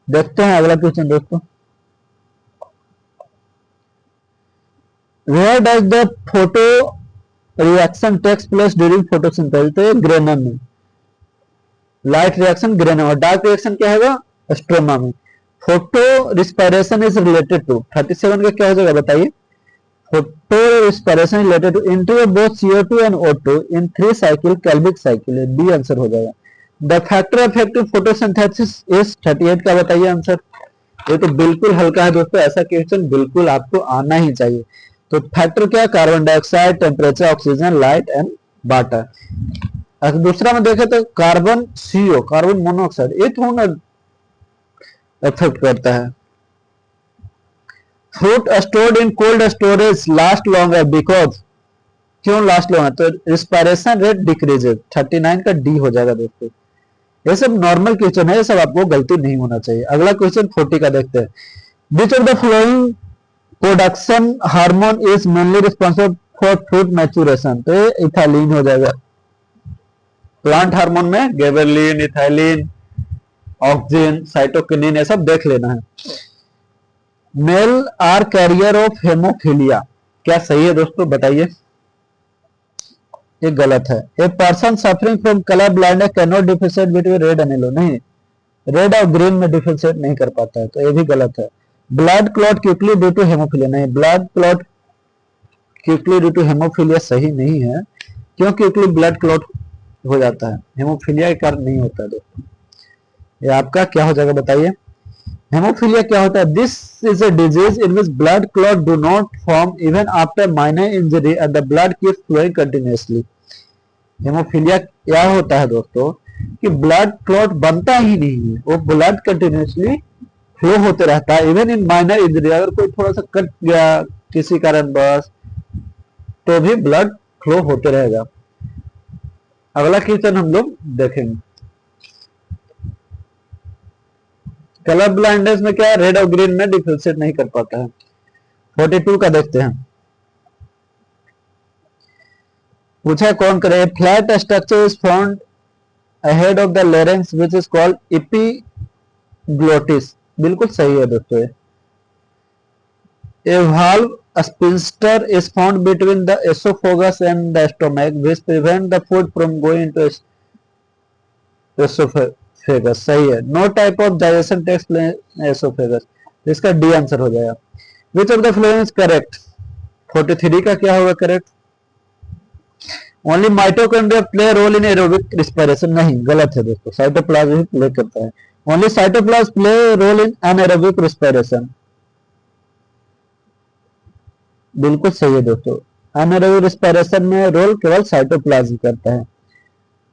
देखते हैं अगला क्वेश्चन दोस्तों। Where does the photo reaction takes place during photosynthesis, तो ग्रेनम में, लाइट रिएक्शन ग्रेनम, और डार्क रिएक्शन क्या है, स्ट्रोमा में। Photo respiration is related to, 37 का क्या हो जाएगा बताइए, photo respiration related to interview both CO2 and O2 in 3 cycle Calvin cycle, B answer हो जाएगा। The factor effective photosynthesis is 38 का बताइए आंसर। ये तो बिल्कुल हल्का है दोस्तों, ऐसा क्वेश्चन बिल्कुल आपको आना ही चाहिए। तो फैक्टर क्या, carbon dioxide, temperature, oxygen, light and water. अगर दूसरा में देखें तो कार्बन CO, कार्बन मोनोऑक्साइड, ये थोड़ा इफेक्ट करता है। Fruit stored in cold storage last longer because, क्यों लास्ट लॉन्गर, तो रिस्पायरेशन रेट डिक्रीजेज, 39 का डी हो जाएगा दोस्तों। ये सब नॉर्मल क्वेश्चन है, ये सब आपको गलती नहीं होना चाहिए। अगला क्वेश्चन 40 का देखते हैं, which of the following production hormone is mainly responsible for fruit maturation, तो ये इथाइलिन हो जाएगा। प्लांट हार्मोन में गिबरेलिन, इथाइलिन, ऑक्सिन, साइटोकिनिन, ये सब देख लेना है। Male are carrier of haemophilia, क्या सही है दोस्तों बताइए, ये गलत है। A person suffering from colour blindness can not differentiate between red and yellow, नहीं, रेड और ग्रीन में डिफरेंशिएट नहीं कर पाता है, तो ये भी गलत है। Blood clot quickly due to hemophilia, नहीं, blood clot quickly due to hemophilia सही नहीं है, क्यों, क्विकली ब्लड क्लॉट हो जाता है, हेमोफीलिया के कारण नहीं होता है दोस्तों। ये आपका क्या हो जाएगा बताइए, हेमोफीलिया क्या होता है, this is a disease in which blood clot do not form even after minor injury and the blood keeps flowing continuously. Haemophilia क्या होता है दोस्तों कि ब्लड क्लॉट बनता ही नहीं है, वो ब्लड कंटिन्यूअसली फ्लो होते रहता है इवन इन माइनर इंजरी, अगर कोई थोड़ा सा कट गया किसी कारण बस, तो भी ब्लड फ्लो होते रहेगा। अगला क्वेश्चन हम लोग देखेंगे, कलर ब्लाइंडनेस में क्या है, रेड और ग्रीन में डिफरेंशिएट नहीं कर पाता है। 42 का देखते हैं, पूछा कौन करे, flat structure is found ahead of the larynx which is called epiglottis, बिल्कुल सही है दोस्तों। A valve sphincter is found between the esophagus and the stomach which prevent the food from going into esophagus, सही है। No type of digestion takes place in esophagus, इसका D answer हो जाएगा। Which of the following is correct, 43 का क्या होगा correct, only mitochondria play role in aerobic respiration, नहीं, गलत है दोस्तों, साइटोप्लाज्म ही प्ले करता है। Only cytoplasm play role in anaerobic respiration, बिल्कुल सही है दोस्तों, एनारोबिक रिस्पिरेशन में रोल केवल साइटोप्लाज्म करता है।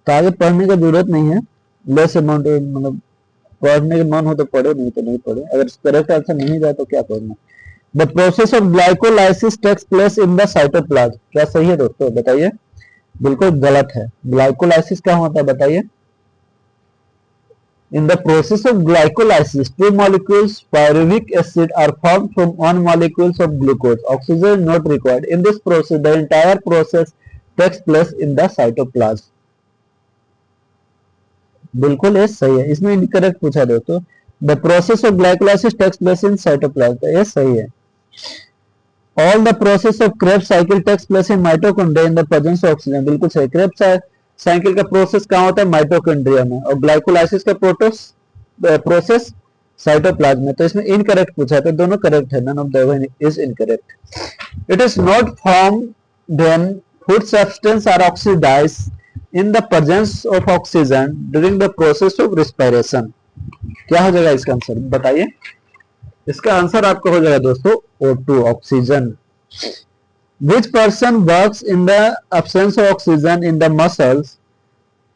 तो आगे पढ़ने की जरूरत नहीं है, लेस अमाउंट, मतलब पढ़ने का मन हो तो पढ़ो, नहीं तो नहीं पढ़ो, अगर करेक्ट आंसर नहीं जाए तो क्या पढ़ना। The process of glycolysis takes place in the cytoplasm, क्या सही है दोस्तों, बताइए, बिल्कुल गलत है। ग्लाइकोलाइसिस क्या होता है बताइए। In the process of glycolysis, two molecules pyruvic acid are formed from one molecule of glucose. Oxygen is not required. In this process, the entire process takes place in the cytoplasm. बिल्कुल ये सही है, इसमें incorrect पूछा दोस्तों। The process of glycolysis takes place in cytoplasm, ये सही है। All the process of Krebs cycle takes place in mitochondria in the presence of oxygen, बिल्कुल सही। क्रेब्स साइकिल का प्रोसेस कहाँ होता है, माइटोकॉन्ड्रिया में, और ग्लाइकोलाइसिस का प्रोसेस साइटोप्लाज्म में। तो इसमें इनकरेक्ट पूछा है, तो दोनों करेक्ट है, none of the is incorrect. It is not form when food substance are oxidised in the presence of oxygen during the process of respiration, क्या हो जाएगा इसका आंसर बताइए। इसका आंसर आपका हो जाएगा दोस्तों O2, oxygen. Which person works in the absence of oxygen in the muscles?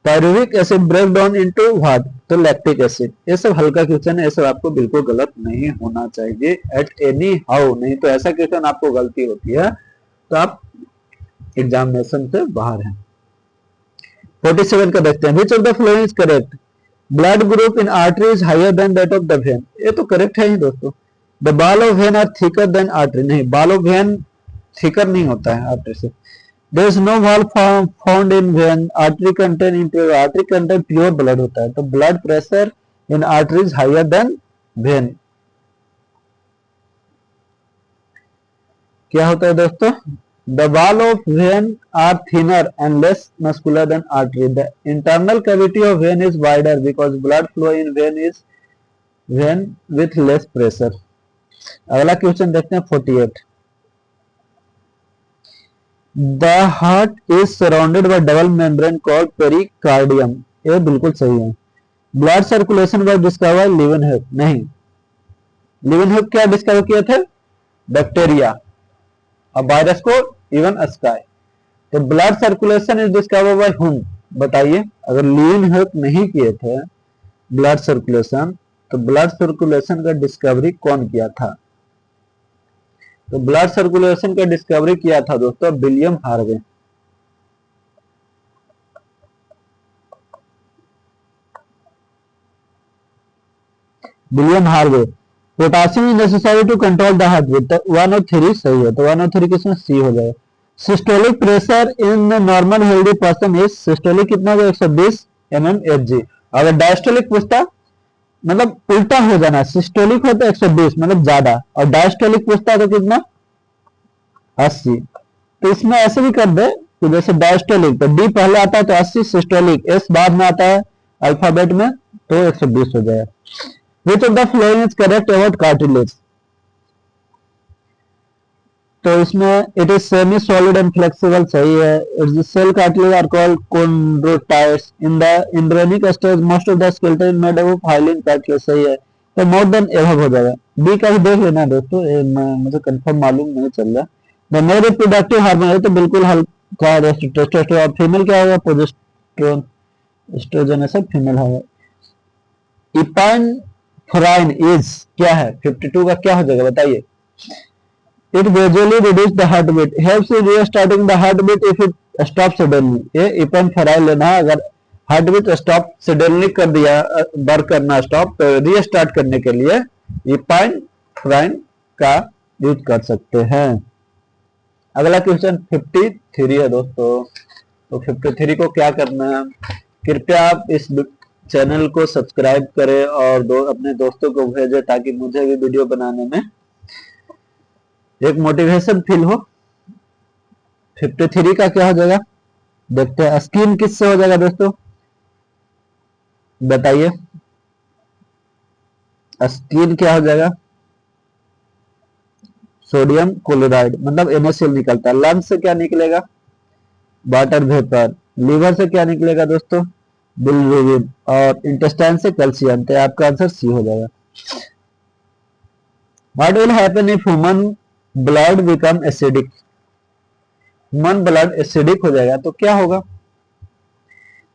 Pyruvic acid break down into what? तो लैक्टिक एसिड। ये सब हल्का क्वेश्चन है, ये सब आपको बिल्कुल गलत नहीं होना चाहिए एट एनी हाउ, नहीं तो ऐसा क्वेश्चन आपको गलती होती है तो आप एग्जामिनेशन से बाहर हैं। 47 का देखते हैं, which of the following is correct? Blood group in artery is higher than that of the vein, ये तो करेक्ट है ही दोस्तों। The ball of vein are thicker than artery, नहीं, ball of vein thicker नहीं होता है artery से। There is no valve found in vein, artery contain impure, artery contain pure blood होता है, तो blood pressure in artery is higher than vein। क्या होता है दोस्तों, the wall of vein are thinner and less muscular than artery, the internal cavity of vein is wider because blood flow in vein with less pressure। अगला question देखते हैं 48। the heart is surrounded by double membrane called pericardium, ये बिल्कुल सही है। blood circulation was discovered Leeuwenhoek, नहीं, Leeuwenhoek क्या discover किए थे, बैक्टीरिया, और वायरस को इवन स्काई। तो blood circulation is discovered by whom, बताइए, अगर लीवेनहॉक नहीं किए थे ब्लड सर्कुलेशन, तो ब्लड सर्कुलेशन का डिस्कवरी कौन किया था। तो ब्लड सर्कुलेशन का डिस्कवरी किया था दोस्तों William Harvey. William Harvey. Potassium is necessary to control the heartbeat, तो 1 और 3 सही है, तो 1 और 3 किसमें सी हो जाएगा। Systolic pressure in normal healthy person is, systolic कितना होगा 120 mmHg। अगर डायस्टोलिक पूछता, मतलब उल्टा हो जाना, सिस्टोलिक होता है 120 मतलब ज्यादा, और डायस्टोलिक पूछता तो कितना 80। तो इसमें ऐसे भी कर दे कि जैसे डायस्टोलिक तो डी पहले आता है तो 80, सिस्टोलिक एस बाद में आता है अल्फाबेट में, तो 120 हो जाएगा। Which of the following is correct about cartilage? तो इसमें it is semi solid and flexible सही है। Its cell cartilage are called chondrocytes. In the embryonic stage most of the skeleton is made up of hyaline cartilage, सही है। तो more than above हो जाएगा। B का भी देख लेना दोस्तों, मुझे कंफर्म मालूम नहीं चल रहा। The male reproductive hormone है तो बिल्कुल हल्का टेस्टोस्टेरोन, फीमेल क्या होगा प्रोजेस्टेरोन, एस्ट्रोजन है सब फीमेल होगा। इपाइनफ्राइन इज क्या है, 52 का क्या हो जाएगा बताइए। It gradually reduce the heartbeat, helps in restarting the heartbeat if it stop suddenly, ये इपाइनफ्राइन लेना है। अगर हार्ट बीट स्टॉप सडनली कर दिया, वर्क करना स्टॉप, तो रीस्टार्ट करने के लिए इपाइनफ्राइन का यूज कर सकते हैं। अगला क्वेश्चन 53 है दोस्तों। तो 53 को क्या करना है, कृपया आप इस चैनल को सब्सक्राइब करें और अपने दोस्तों को भेजें ताकि मुझे भी वीडियो बनाने में एक मोटिवेशन फील हो। 53 का क्या हो जाएगा देखते हैं। स्किन किससे हो जाएगा दोस्तों बताइए, स्किन क्या हो जाएगा, सोडियम क्लोराइड, मतलब NaCl निकलता है। लंग्स से क्या निकलेगा, वाटर वेपर, लीवर से क्या निकलेगा दोस्तों, बिलिरुबिन, और इंटेस्टाइन से कैल्शियम। तो आपका आंसर सी हो जाएगा। What will happen if human blood become acidic, human blood acidic हो जाएगा तो क्या होगा,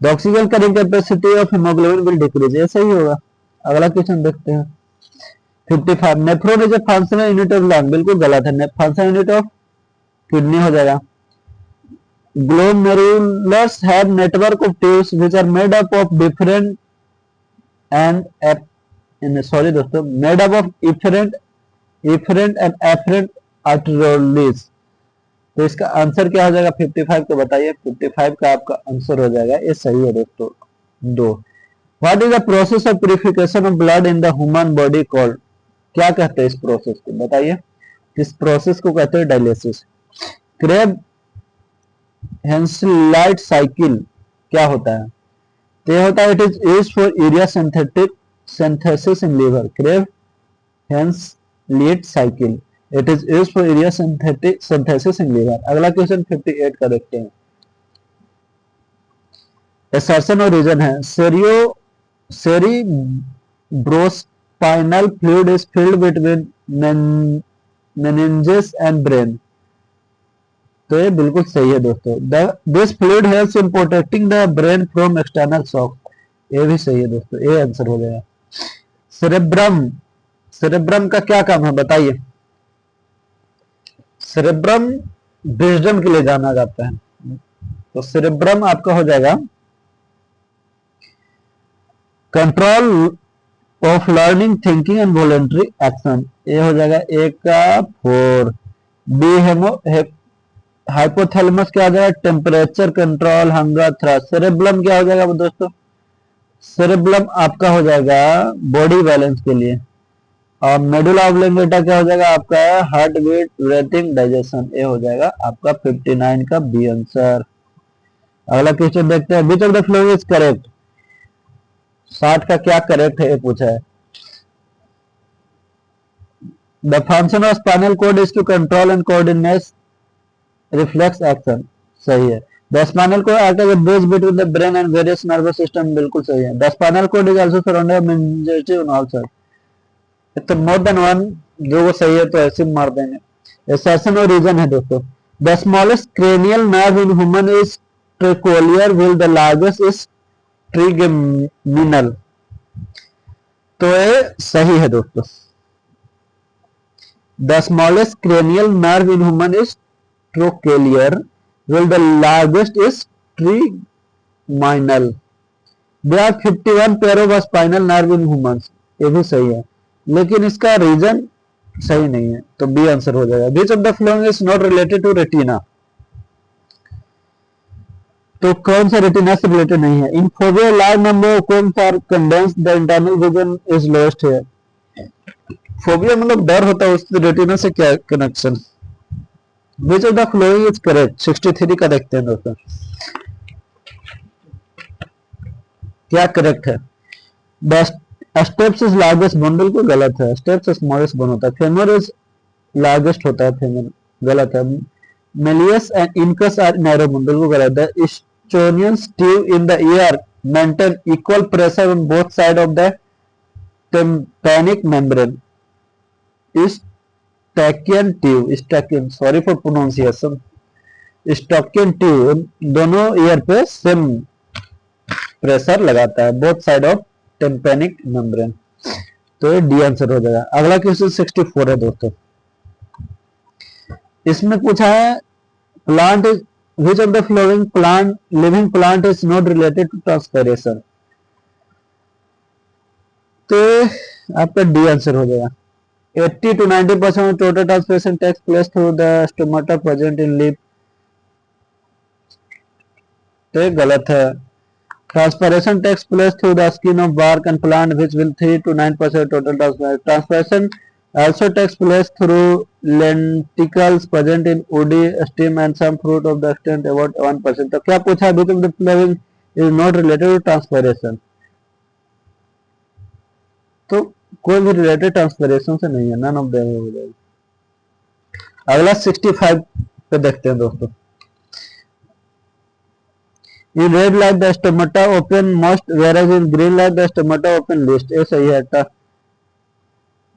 the oxygen carrying capacity of haemoglobin will decrease, ऐसा ही होगा। अगला क्वेश्चन देखते हैं। 55 nephron is a functional unit of lung, बिल्कुल गलत है, फंक्शनल यूनिट ऑफ किडनी हो जाएगा। Glomerulus have network of tubes which are made up of different and sorry दोस्तों, made up of efferent and afferent arterioles। तो इसका answer क्या हो जाएगा 55, तो बताइए 55 का आपका आंसर हो जाएगा, ये सही है दोस्तों। दो, what is the process of purification of blood in the human body called, क्या कहते हैं इस प्रोसेस को, बताइए इस प्रोसेस को कहते हैं डायलिसिस। क्रेब हेंसलाइट साइकिल क्या होता है, तो यह होता है it is used for urea synthetic synthesis in liver. Krebs Henseleit cycle it is used for urea synthetic synthesis in liver. अगला क्वेश्चन 58 का देखते हैं। असर्शन और रीजन है, cerebrospinal fluid is filled between meninges and brain, तो ये बिल्कुल सही है दोस्तों। This fluid helps in protecting the brain from external shock, ये भी सही है दोस्तों, ये आंसर हो जाएगा। सेरेब्रम, सेरेब्रम का क्या काम है बताइए, सेरेब्रम विजडम के लिए जाना जाता है, तो सेरेब्रम आपका हो जाएगा control of learning thinking and voluntary action, ये हो जाएगा ए का 4। बी हाइपोथैलेमस क्या हो जाएगा, temperature control, hunger thrust. Cerebrum क्या हो जाएगा दोस्तों, सेरेब्रम आपका हो जाएगा बॉडी बैलेंस के लिए। और मेडुला ऑब्लिंगेटा क्या हो जाएगा आपका, हार्ट बीट, ब्रीथिंग, डाइजेशन, ये हो जाएगा आपका 59 का बी आंसर। अगला क्वेश्चन देखते हैं, which of the following is correct, 60 का क्या करेक्ट है ये पूछा है। The function of spinal cord is to control and coordinate reflex action, सही है। The spinal cord act as a bridge between the brain and various nervous system, बिल्कुल सही है। The spinal cord is also surrounded by meninges on all side, तो more then one, जो वो सही है तो ऐसे मार देंगे। असर्शन और रीजन है दोस्तों, the smallest cranial nerve in human is trochlear while the largest is trigeminal, तो ये सही है दोस्तों। The smallest cranial nerve in human is trochlear while the largest is trigeminal. There are 51 pair of spinal nerve in humans, ये भी सही है, लेकिन इसका रीजन सही नहीं है, तो बी आंसर हो जाएगा। Which of the following is not related to retina, तो कौन सा रेटिना से रिलेटेड नहीं है। In phobia large number of cones are condensed, the internal vision is lost है। फोबिया मतलब डर होता है, उससे रेटिना से क्या connection. Which of the following is correct, 63 का देखते हैं दोस्तों, क्या करेक्ट है। The steps is largest bone, बिल्कुल गलत है, steps स्मॉलेस्ट बोन होता है। फेमर इज लार्जेस्ट होता है, फेमर गलत है। Malleus and incus are narrow bone, बिल्कुल गलत है। Estonian tube in the ear maintain equal pressure on both side of the tympanic membrane, is Eustachian tube, Eustachian, sorry for pronunciation, Eustachian tube दोनों ear पे same pressure लगाता है, both side of tympanic membrane, तो ये D answer हो जाएगा। अगला question 64 है दोस्तों, इसमें पूछा है plant is which of the following plant living plant is not related to transpiration, तो आपका डी आंसर हो जाएगा। 80 to 90% of total transpiration takes place through the stomata present in lip, तो गलत है। Transpiration takes place through the skin of bark and plant, which will 3 to 9% of total transpiration. Transpiration also takes place through lenticles present in woody stem and some fruit of the extent about 1%. तो क्या पूछा, because the flowing is not related to transpiration, तो कोई भी related transpiration से नहीं है, none of them हो जाएगा। अगला 65 पे देखते हैं दोस्तों, in red light the stomata open most whereas in green light the stomata open least, ये सही है।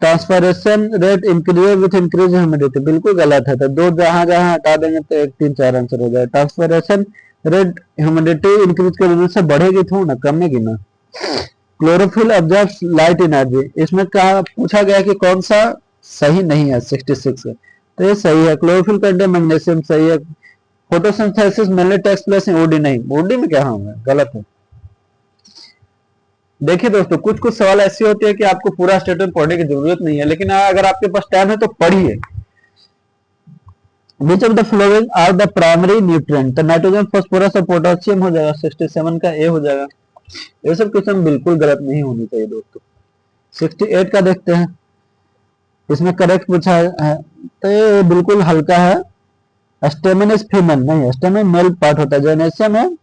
Transpiration rate increase with increase humidity, बिल्कुल गलत है। तो दो जहां जहां हटा देंगे तो 1 3 4 आंसर हो जाएगा। ट्रांसफरेशन रेट ह्यूमिडिटी इंक्रीज करने से बढ़ेगी थोड़ी ना, कमेगी ना। क्लोरोफिल ऑब्जर्व्स लाइट एनर्जी, इसमें कहा पूछा गया कि कौन सा सही नहीं है 66 का, तो ये सही है। क्लोरोफिल कंटेन मैग्नीशियम, सही है। Photosynthesis mainly takes place in OD, नहीं ओडी में क्या होगा, गलत है। देखिए दोस्तों, कुछ कुछ सवाल ऐसे होते हैं कि आपको पूरा स्टेटमेंट पढ़ने की जरूरत नहीं है, लेकिन अगर आपके पास टाइम है तो पढ़िए। Which of the following are the primary nutrient, तो नाइट्रोजन फास्फोरस और पोटेशियम हो जाएगा, 67 का ए हो जाएगा। ये सब क्वेश्चन बिल्कुल गलत नहीं होनी चाहिए दोस्तों। 68 का देखते हैं, इसमें करेक्ट पूछा है, तो ये बिल्कुल हल्का है। स्टेमन इज फीमेल, नहीं स्टेमन मेल पार्ट होता है, जेनेसियम में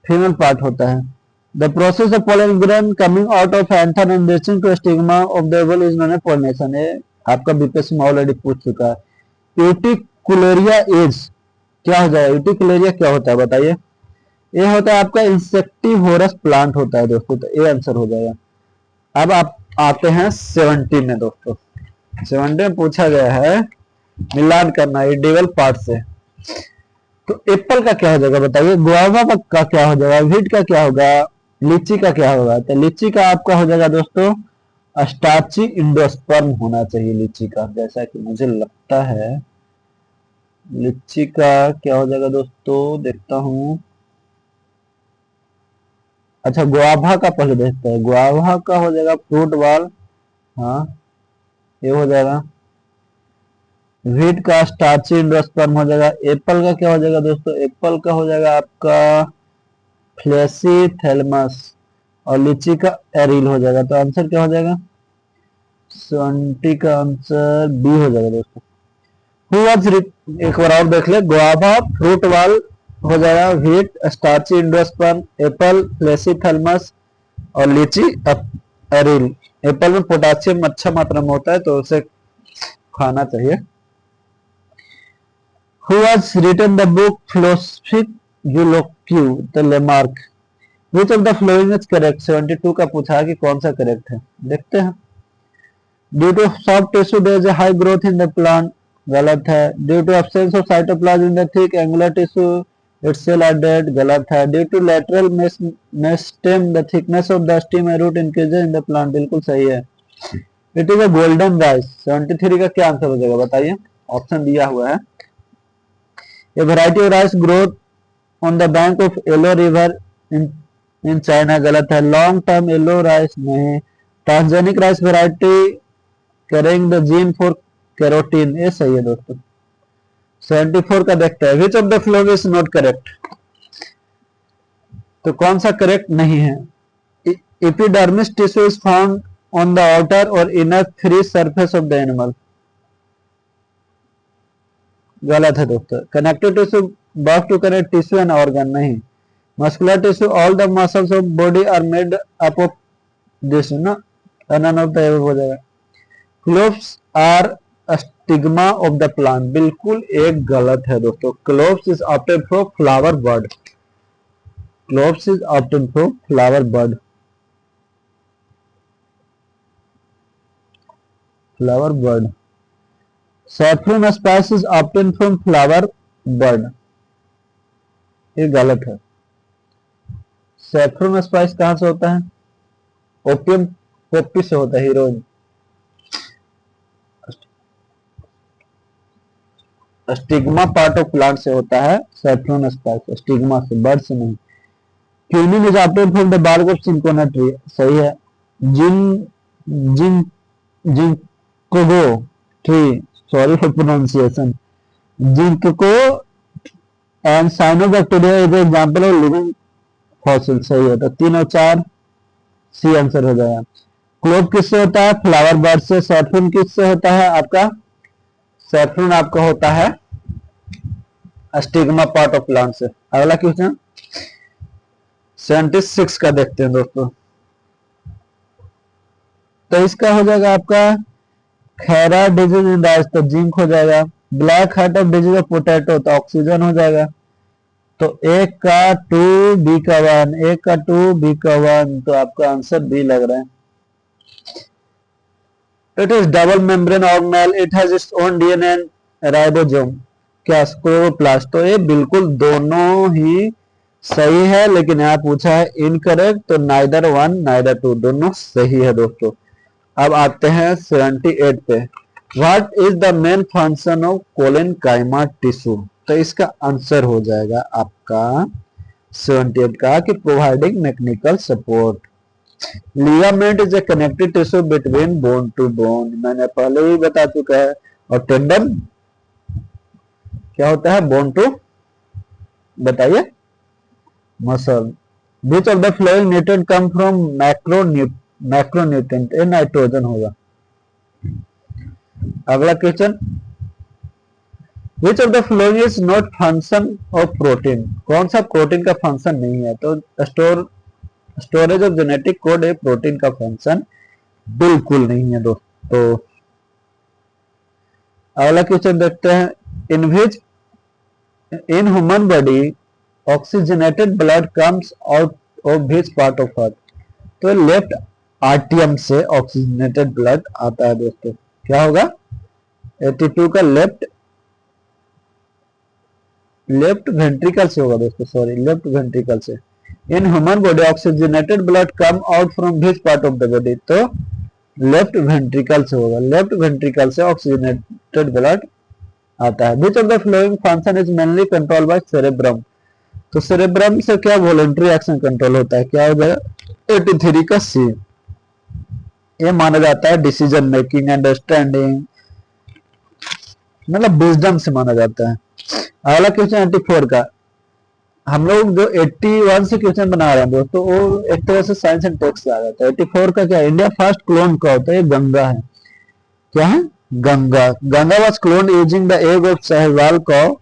फीमेल पार्ट होता है। The process of pollen grain coming out of anther and reaching to stigma of the oval is known as pollination, ये आपका बीपीएससी में ऑलरेडी पूछ चुका है। यूटिकुलेरिया एज क्या हो जाएगा, यूटिकुलेरिया क्या होता है बताइए। ये होता है आपका इंसेक्टिवोरस प्लांट होता है दोस्तों, तो ये आंसर हो जाएगा। अब आप आते हैं 70 में दोस्तों। 70 में पूछा गया है मिलान करना एडिबल पार्ट से, तो एप्पल का क्या हो जाएगा बताइए, गुआवा का क्या हो जाएगा, वीट का क्या होगा, लीची का क्या होगा। तो लीची का आपका हो जाएगा दोस्तों स्टार्ची इंडोस्पर्म होना चाहिए लीची का, जैसा कि मुझे लगता है। लीची का क्या हो जाएगा दोस्तों, देखता हूं। अच्छा गुआभा का पहले देखते हैं, गुआभा का हो जाएगा फ्रूट बॉल, हाँ ये हो जाएगा। वीट का स्टार्ची इंडोस्पर्म हो जाएगा। एप्पल का क्या हो जाएगा दोस्तों, एप्पल का हो जाएगा आपका फ्लेसी थैलमस, और लीची का एरिल हो जाएगा। तो आंसर क्या हो जाएगा, 70 का आंसर बी हो जाएगा दोस्तों। एक बार और देख ले, गुआवा फ्रूट वाल हो जाएगा, wheat starchy endosperm, Apple fleshy thalamus और लीची एरिल। एप्पल में पोटेशियम अच्छा मात्रा में होता है तो उसे खाना चाहिए। Who has written the book Philosophic Eulogium, the Lamarck? Which of the following is correct? 72 का पूछा है कि कौन सा करेक्ट है, देखते हैं। Due to soft tissue there is a high growth in the plant, गलत है। Due to absence of cytoplasm in the thick angular tissue its cell are dead, गलत है। Due to lateral meristem the thickness of the stem and root increases in the plant, बिल्कुल सही है। It is a golden rice, 73 का क्या answer हो जाएगा बताइए, ऑप्शन दिया हुआ है। A variety of rice growth on the bank of yellow river in China, गलत है। Long term yellow rice नहीं। Transgenic rice variety carrying the gene for carotene, ये सही है दोस्तों। 74 का देखते हैं, which of the following is not correct, तो कौन सा करेक्ट नहीं है। Epidermis tissue is found on the outer or inner free surface of the animal, गलत है दोस्तों। Connective tissue buff to connect tissue and organ, नहीं। Muscular tissue all the muscles of body are made up of this, ना none of the above हो जाएगा। Cloves are stigma of the plant, बिल्कुल एक गलत है दोस्तों। Cloves is obtained from flower bud, cloves is obtained from flower bud, flower bud. Saffron spice is obtained from flower bud, ये गलत है। सैफरन स्पाइस कहां से होता है, ओपियम पॉपी से होता है, heroin. Stigma part of plant से होता है सैफरन स्पाइस, स्टिग्मा से, बर्ड से नहीं। Quinine is obtained from the bark of cinchona tree, सही है। Ginkgo tree, sorry for pronunciation, ginkgo and cyanobacteria is example of living fossil, सही है। तो 3 और 4 सी आंसर हो जाएगा। क्लोव किससे होता है, फ्लावर बर्ड से। सैफरन किससे होता है आपका, सैफरन आपका होता है स्टिग्मा पार्ट ऑफ प्लांट से। अगला क्वेश्चन 76 का देखते हैं दोस्तों, तो इसका हो जाएगा आपका खैरा डिजीज इन राइस, तो जिंक हो जाएगा। Black heart of disease of potato, तो ऑक्सीजन हो जाएगा। तो एक का 2, बी का 1, एक का 2, बी का 1, तो आपका आंसर बी लग रहा है। It is double membrane organelle, it has its own DNA ribosome, क्या क्लोरोप्लास्ट। तो ये बिल्कुल दोनों ही सही है, लेकिन यहाँ पूछा है इनकरेक्ट, तो नाइदर 1 नाइदर 2, दोनों सही है दोस्तों। अब आते हैं 78 पे। What is the main function of collenchyma tissue, तो इसका आंसर हो जाएगा आपका 78 का कि providing mechanical support. Ligament is a connective tissue between bone to bone, मैंने पहले ही बता चुका है। और टेंडन क्या होता है, बोन टू, बताइए, muscle. Which of the following nutrient come from macronutrient, ये नाइट्रोजन होगा। अगला question, which of the following is not function of protein, कौन सा प्रोटीन का फंक्शन नहीं है, तो स्टोरेज ऑफ जेनेटिक कोड है प्रोटीन का फंक्शन बिल्कुल नहीं है दोस्तों। अगला क्वेश्चन देखते हैं, in which in human body oxygenated blood comes out of which part of heart, तो लेफ्ट आर्टियम से ऑक्सीजनेटेड ब्लड आता है दोस्तों, क्या होगा 82 का लेफ्ट वेंट्रिकल से होगा दोस्तों, सॉरी लेफ्ट वेंट्रिकल से। इन human body oxygenated blood come out from which part of the body, तो लेफ्ट वेंट्रिकल से होगा, लेफ्ट वेंट्रिकल से ऑक्सीजनेटेड ब्लड आता है। Which of the flowing function is mainly control by cerebrum, तो cerebrum से क्या वॉलेंट्री एक्शन कंट्रोल होता है, क्या हो जाएगा 83 का सी। ये माना जाता है डिसीजन मेकिंग, अंडरस्टैंडिंग, मतलब विजडम से माना जाता है। अगला क्वेश्चन 84 का, हम लोग जो 81 से क्वेश्चन बना रहे हैं दोस्तों, वो एक तरह से साइंस एंड टेक्स्ट आ जाता है। 84 का क्या, इंडिया फर्स्ट क्लोन का होता है, गंगा है, क्या है Ganga. Ganga was clone using the egg of Sahiwal cow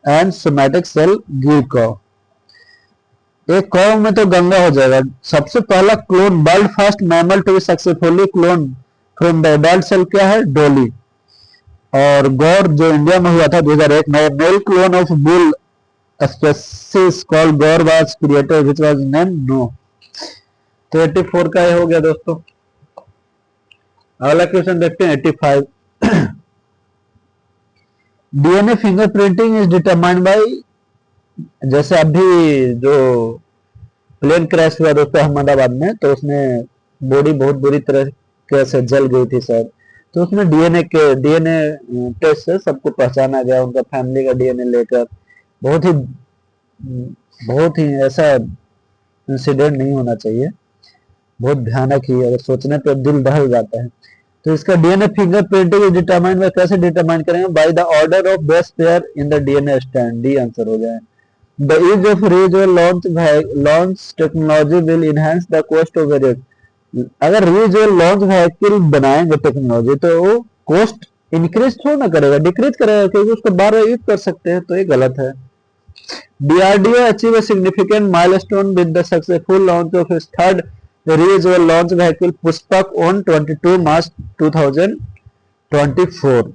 and somatic cell Gir cow, एक कौ में तो गंगा हो जाएगा। सबसे पहला clone, world first mammal to be successfully clone from the adult cell क्या है, डोली। और गौर जो इंडिया में हुआ था 2001 में, male clone of bull species called gaur was created which was named no. तो 84 का ये हो गया दोस्तों। अगला क्वेश्चन देखते हैं 85। DNA fingerprinting is determined by, जैसे अभी जो प्लेन क्रैश हुआ दोस्तों अहमदाबाद में, तो उसमें बॉडी बहुत बुरी तरह से जल गई थी शायद, तो उसमें डीएनए टेस्ट से सबको पहचाना गया, उनका फैमिली का डीएनए लेकर। बहुत ही ऐसा इंसिडेंट नहीं होना चाहिए, बहुत भयानक ही, अगर सोचने पर दिल दहल जाता है। तो इसका DNA fingerprinting is determined by, कैसे डिटरमाइन करेंगे, by the order of base pair in the DNA strand, D answer हो जाए। The ease of reusable launch technology will enhance the cost of various, अगर reusable launch vehicle बनाएंगे technology तो वो cost increase थोड़ा ना करेगा, डिक्रीज करेगा, क्योंकि उसको बार बार यूज कर सकते हैं, तो ये गलत है। DRDO achieve a significant milestone with the successful launch of its third reusable launch vehicle Pushpak on 22 March 2024।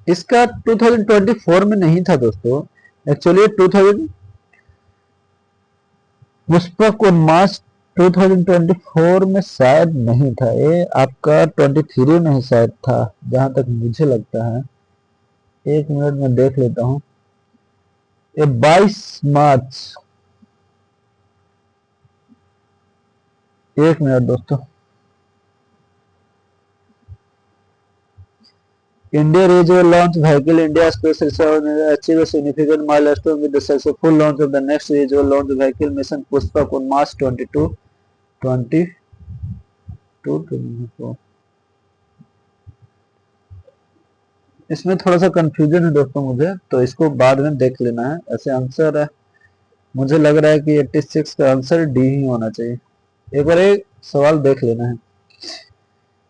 इसका 2024 में नहीं था दोस्तों, एक्चुअली 2000 पुष्पक और मार्च 2024 में शायद नहीं था, ये आपका 23 में ही शायद था, जहां तक मुझे लगता है। एक मिनट में देख लेता हूं, ये 22 मार्च, एक मिनट दोस्तों। India Reusable Launch Vehicle, India Space Research achieved a significant milestone with the successful launch of the next reusable launch vehicle mission Pushpak on March 22, 2024। इसमें थोड़ा सा कंफ्यूजन है दोस्तों मुझे, तो इसको बाद में देख लेना है। ऐसे आंसर है, मुझे लग रहा है कि 86 का आंसर डी ही होना चाहिए। एक बार एक सवाल देख लेना है।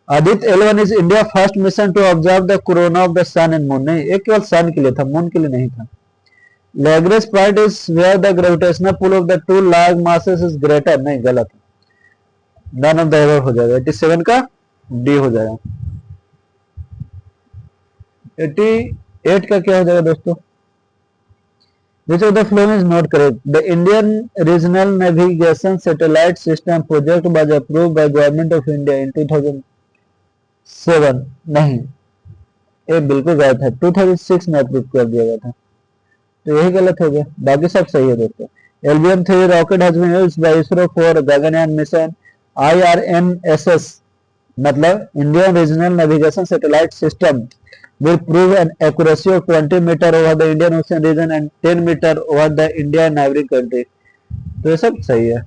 Aditya L1 is India first mission to observe the corona of the sun and moon, नहीं, एक केवल सन के लिए था, मून के लिए नहीं था। Lagrange point is where the gravitational pull of the two large masses is greater, नहीं, गलत, नन ऑफ द एबव हो जाएगा। 87 का डी हो जाएगा। 88 का क्या हो जाएगा दोस्तों, Which of the following is not correct? The Indian Regional Navigation Satellite System project was approved by Government of India in 2007. नहीं, ये बिल्कुल गलत है। 2006 में अप्रूव कर दिया गया था, तो यही गलत हो गया, बाकी सब सही है दोस्तों। LBM-3 rocket has been used by ISRO for Gaganyaan mission. IRNSS मतलब Indian Regional Navigation Satellite System will prove an accuracy of 20 meter over the Indian Ocean region and 10 meter over the Indian neighboring country. तो ये सब सही है।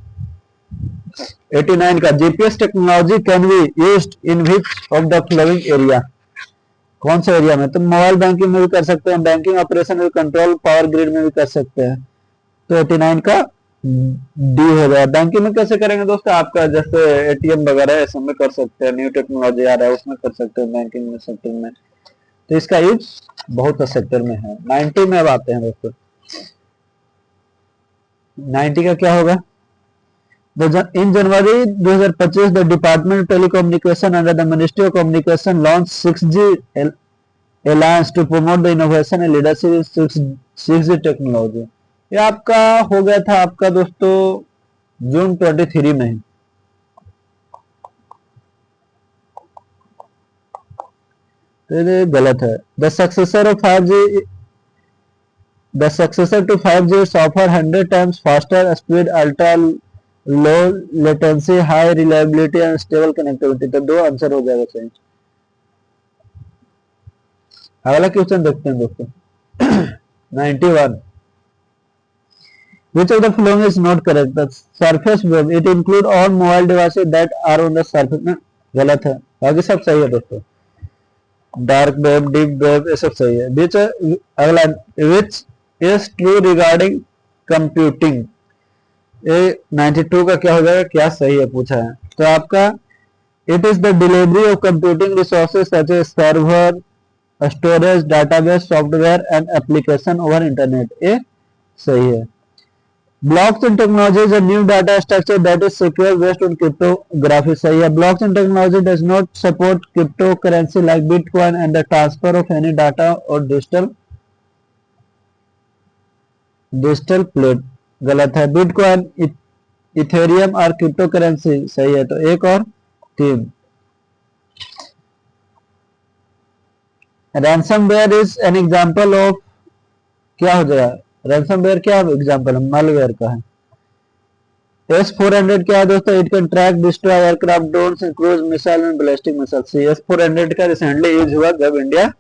89 का GPS technology can be used in which of the following area? कौन सा area में? तो मोबाइल बैंकिंग में भी कर सकते हैं, बैंकिंग ऑपरेशन में, कंट्रोल पावर ग्रिड में भी कर सकते हैं। तो 89 का डी हो गया। बैंकिंग में कैसे करेंगे दोस्तों? आपका जैसे एटीएम वगैरह ऐसे में कर सकते हैं, न्यू टेक्नोलॉजी आ रहा है उसमें कर सकते हैं, बैंकिंग में सेक्टर में, तो इसका यूज बहुत सेक्टर में है। 90 में अब आते हैं दोस्तों। 90 का क्या होगा? In January 2025, the Department of Telecommunication under the Ministry of Communication launched 6G Alliance to promote the innovation and leadership in 6G technology. ये आपका हो गया था आपका दोस्तों जून 23 में ही। तो ये गलत है। The successor to 5G is offer 100 times faster speed, ultra low latency, high reliability and stable connectivity। तो दो आंसर हो जाएगा सही। अगला क्वेश्चन देखते हैं दोस्तों। 91 Which of the following is not correct? The surface wave it include all mobile devices that are on the surface में गलत है, बाकी सब सही है दोस्तों। डार्क वेब, डीप वेब ये सब सही है। अगला which is true regarding computing? ये 92 का क्या हो जाएगा? क्या सही है पूछा है, तो आपका it is the delivery of computing resources such as server, storage, database, software and application over internet। ये सही है। Blockchain technology is a new data structure that is secure based on cryptography। सही है। Blockchain technology does not support cryptocurrency like Bitcoin and the transfer of any data or digital plate। गलत है। Bitcoin, Ethereum और cryptocurrency सही है। तो एक और तीन। Ransomware is an example of क्या हो जाएगा? रैंसमवेयर क्या एग्जांपल है? मालवेयर का है। S-400 क्या है दोस्तों? It can track, destroy aircraft, drones, cruise missile and ballistic missile. S-400 का रिसेंटली यूज हुआ जब इंडिया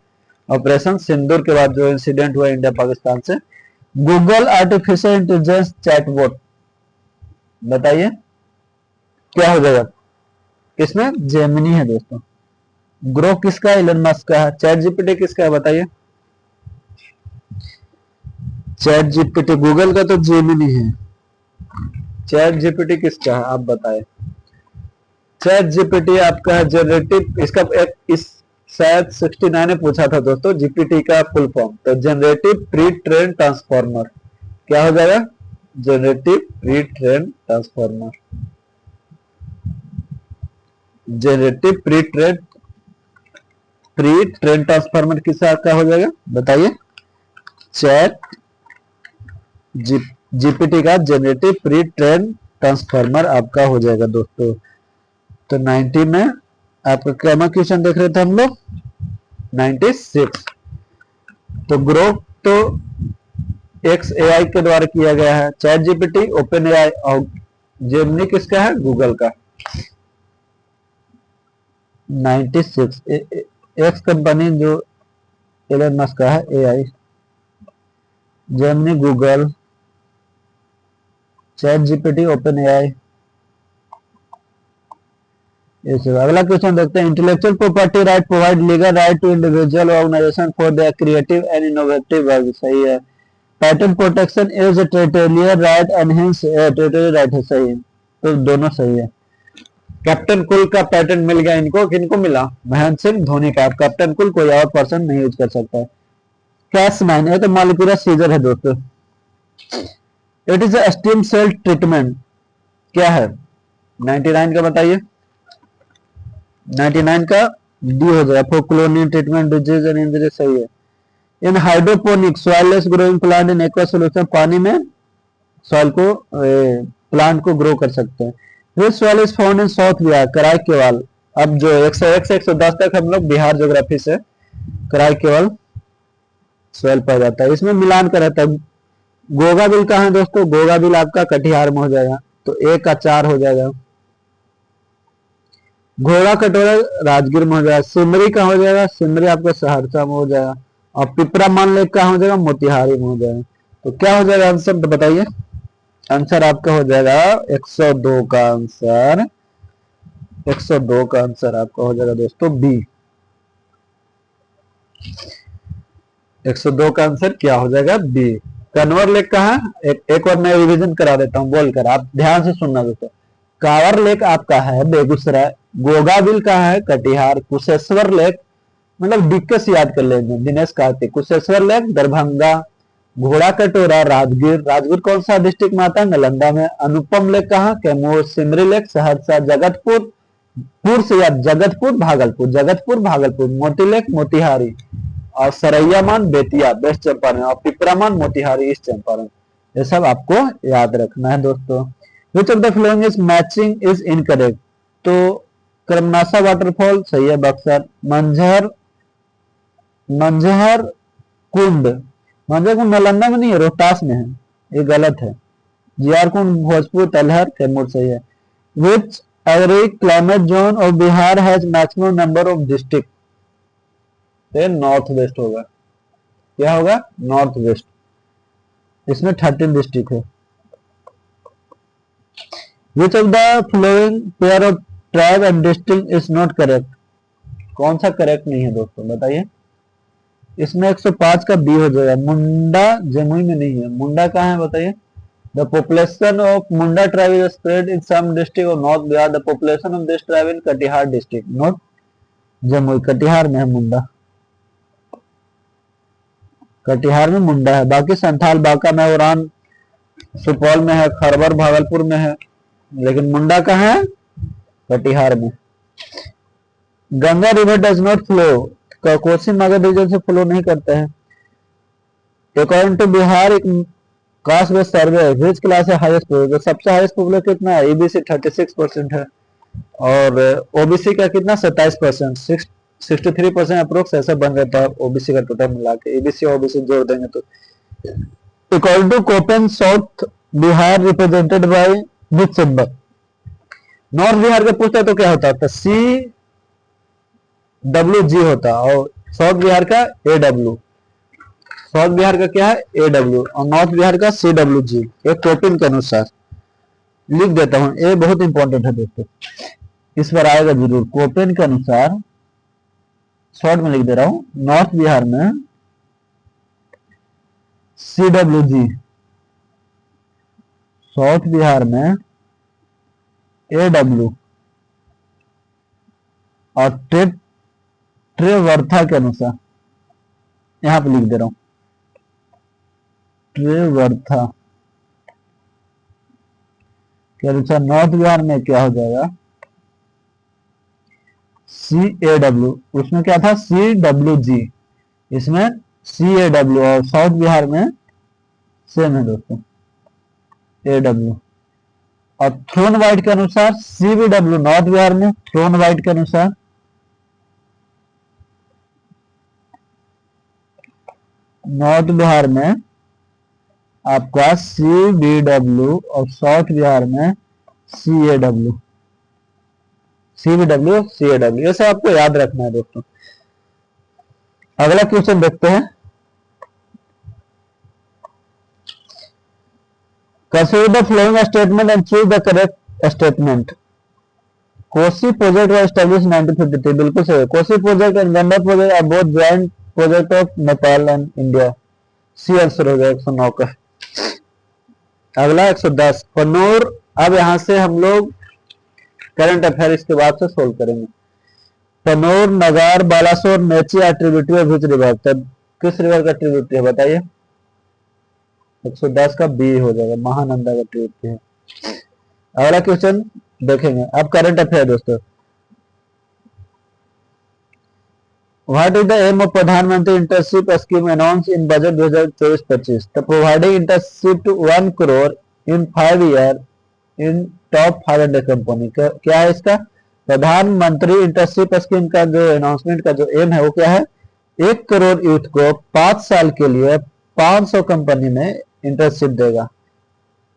ऑपरेशन सिंदूर के बाद जो इंसिडेंट हुआ इंडिया पाकिस्तान से। गूगल आर्टिफिशियल इंटेलिजेंस चैटबॉट बताइए क्या हो जाएगा? किसमें? जेमिनी है दोस्तों। ग्रो किसका है? इलन मस्क का है। चैट जीपीटी किसका है बताइए? चैट जीपीटी गूगल का तो जेमिनी है। चैट जीपीटी किसका है आप बताएं? चैट जीपीटी आपका है जनरेटिव, इसका इस शायद 69 ने पूछा था दोस्तों जीपीटी का फुल फॉर्म, तो जनरेटिव प्री ट्रेन ट्रांसफॉर्मर। क्या हो जाएगा? Generative pre train transformer. Generative pre train transformer किसका का हो जाएगा बताइए? चैट जीपीटी का जनरेटिव प्री ट्रेन ट्रांसफॉर्मर आपका हो जाएगा दोस्तों। तो 90 में आपका क्या क्वेश्चन देख रहे थे हम लोग? 96। तो ग्रोक तो XAI के द्वारा किया गया है। चैट जीपीटी ओपन एआई और जेमिनी किसका है? गूगल का। 96 एक्स कंपनी जो एलन मस्क का है, AI, Gemini Google, chat GPT open AI. अगला क्वेश्चन देखते हैं। Intellectual property right provide legal right to individual organization for their creative and innovative work. सही है। Patent protection is a territorial right and hence territorial right है। सही है। तो दोनों सही है। कैप्टन कुल का पैटेंट मिल गया इनको, किनको मिला? महेंद्र सिंह धोनी का। कैप्टन कुल कोई और पर्सन नहीं यूज कर सकता है। कैस 9 है तो मॉलिक्यूलर सीजर है दोस्तों। It is a stem cell treatment क्या है? 99 का बताइए। 99 का डी हो जाएगा। For cloning treatment disease and injury. सही है। In hydroponic soilless growing plant in aqua solution, पानी में सॉइल को प्लांट को ग्रो कर सकते हैं। This soil is found in south Bihar, कराई केवल। अब जो 101 से 110 तक हम लोग बिहार ज्योग्राफी से कराई केवल सॉइल पाया जाता है। इसमें मिलान का रहता है। गोगा बिल कहाँ है दोस्तों? गोगा बिल आपका कटिहार में हो जाएगा, तो 1 का 4 हो जाएगा। घोड़ा कटोरा राजगीर में हो जाएगा। सिमरी कहाँ हो जाएगा? सिमरी आपका सहरसा में हो जाएगा। और पिपरा मान लेक कहाँ हो जाएगा? मोतिहारी में हो जाएगा। तो क्या हो जाएगा आंसर, तो बताइए। आंसर आपका हो जाएगा 102 का आंसर, 102 का आंसर आपका हो जाएगा दोस्तों बी। 102 का आंसर क्या हो जाएगा? बी। कन्वर लेक कहाँ? एक और मैं रिवीजन करा देता हूँ बोलकर, आप ध्यान से सुनना दोस्तों। कांवर लेक आपका है बेगूसराय, गोगाबिल कहाँ है? कटिहार, कुशेश्वर लेक मतलब डिक्कस याद कर लेंगे, दिनेश कार्तिक। कुशेश्वर लेक दरभंगा, घोड़ा कटोरा राजगीर, राजगीर कौन सा डिस्ट्रिक्ट में आता है? नालंदा में। अनुपम लेक कहाँ? कैमूर। सिमरी लेक सहरसा, जगतपुर पुर से याद, जगतपुर भागलपुर, जगतपुर भागलपुर। मोती लेक मोतिहारी, और सरैयामान बेतिया वेस्ट चंपारण, और पिपरामान मोतिहारी ईस्ट चंपारण। ये सब आपको याद रखना है दोस्तों। विच of the following is matching is incorrect, तो कर्मनासा वाटरफॉल सही है बक्सर। मंझर मंझर कुंड, मंझर कुंड नालंदा में नहीं है, रोहतास में है, ये गलत है। जीआर कुंड भोजपुर तलहर कैमूर सही है। Which average climate zone of Bihar has maximum number of district, north west होगा। क्या होगा? North west. इसमें 13 डिस्ट्रिक्ट है। Which of the following pair of tribe and district is not correct, कौन सा करेक्ट नहीं है दोस्तों बताइए। इसमें 105 का बी हो जाएगा। मुंडा जमुई में नहीं है, मुंडा कहाँ है बताइए। The population of Munda tribe is spread in some district of north Bihar, the population of this tribe in Katihar district, not Jamui. Katihar में है मुंडा, कटिहार में मुंडा है। बाकी संथाल बांका में, उड़ान सुपौल में है, खरबर भागलपुर में है, लेकिन मुंडा कहाँ है? कटिहार में। Ganga river does not flow, Kosi Magadh region से फ्लो नहीं करता है। According to Bihar caste based survey which class है हाईएस्ट पॉपुलेशन, सबसे हाईएस्ट पॉपुलेशन कितना है? ईबीसी 36% है, और ओबीसी का कितना? 27%, 63% अप्रोक्स ऐसा बन रहता है ओबीसी का टोटल मिला के। ईबीसी और ओबीसी जोड़ देंगे तो according to Koppen south Bihar represented by which symbol, north Bihar का पूछता है तो क्या होता है? सी डब्ल्यू जी होता, और साउथ बिहार का ए डब्ल्यू। साउथ बिहार का क्या है? ए डब्ल्यू, और नॉर्थ बिहार का सी डब्ल्यू जी। एक कोपिन के अनुसार लिख देता हूं, ये बहुत इंपॉर्टेंट है दोस्तों, इस बार आएगा जरूर। कोपेन के अनुसार शॉर्ट में लिख दे रहा हूं, नॉर्थ बिहार में C W G, south Bihar में ए डब्ल्यू, और ट्रेवर्था के अनुसार यहां पे लिख दे रहा हूं ट्रेवर्था के अनुसार नॉर्थ बिहार में क्या हो जाएगा? C A W. उसमें क्या था? सी डब्ल्यू जी, इसमें सी ए डब्ल्यू, और साउथ बिहार में सेम है दोस्तों, ए डब्ल्यू। और थ्रोन वाइट के अनुसार C B W, north Bihar में थ्रोन वाइट के अनुसार नॉर्थ बिहार में आपका सी बी डब्ल्यू, और साउथ बिहार में C A W, C B W C A W, ये सब आपको याद रखना है दोस्तों। अगला क्वेश्चन देखते हैं। Consider the following statement and choose the correct statement. Kosi project was established in 1953, बिल्कुल सही है। Kosi project and Ganga project are both joint project of Nepal and India, C answer हो जाएगा 109 का। अगला 110 कन्नौर। अब यहां से हम लोग करंट अफेयर इसके बाद से सोल्व करेंगे। कन्नौर, Nagar, Balason, Mechi are tributary of which river, तब किस रिवर का ट्रिब्यूटरी है बताइए। 110 का बी हो जाएगा, महानंदा का ट्रिब्यूटरी है। अगला क्वेश्चन देखेंगे। अब करंट अफेयर दोस्तों, What is the aim of Pradhanmantri Internship Scheme announced in Budget 2024-25? The providing internship to 1 crore in 5 years in top 500 company. क्या है इसका? प्रधानमंत्री इंटर्नशिप स्कीम का जो अनाउंसमेंट का जो एम है वो क्या है? 1 करोड़ यूथ को 5 साल के लिए 500 कंपनी में इंटर्नशिप देगा।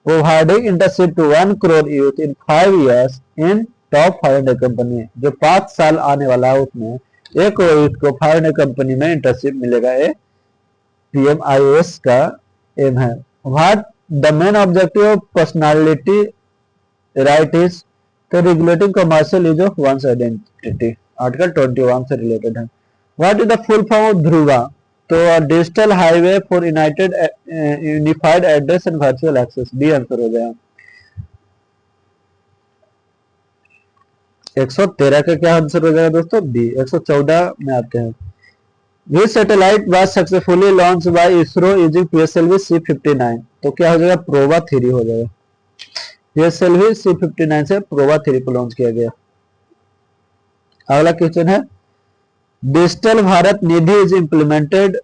Providing internship to 1 crore youth in 5 years in top 500 company. जो 5 साल आने वाला है उसमें 1 करोड़ यूथ को 500 कंपनी में इंटर्नशिप मिलेगा। ये PMIOS का एम है। What the main objective of personality right is तो regulating commercial use of one's identity. Article 21 से रिलेटेड है। What is the full form of Dhruva तो digital highway for unified address and virtual access. D answer हो गया। 113 का क्या answer हो जाएगा दोस्तों? बी। 114 में आते हैं। This satellite was successfully launched by ISRO using PSLV C59 तो क्या हो जाएगा? प्रोवा 3 हो जाएगा। PSLV C59 से प्रोवा 3 को लॉन्च किया गया। अगला क्वेश्चन है digital Bharat Nidhi is implemented.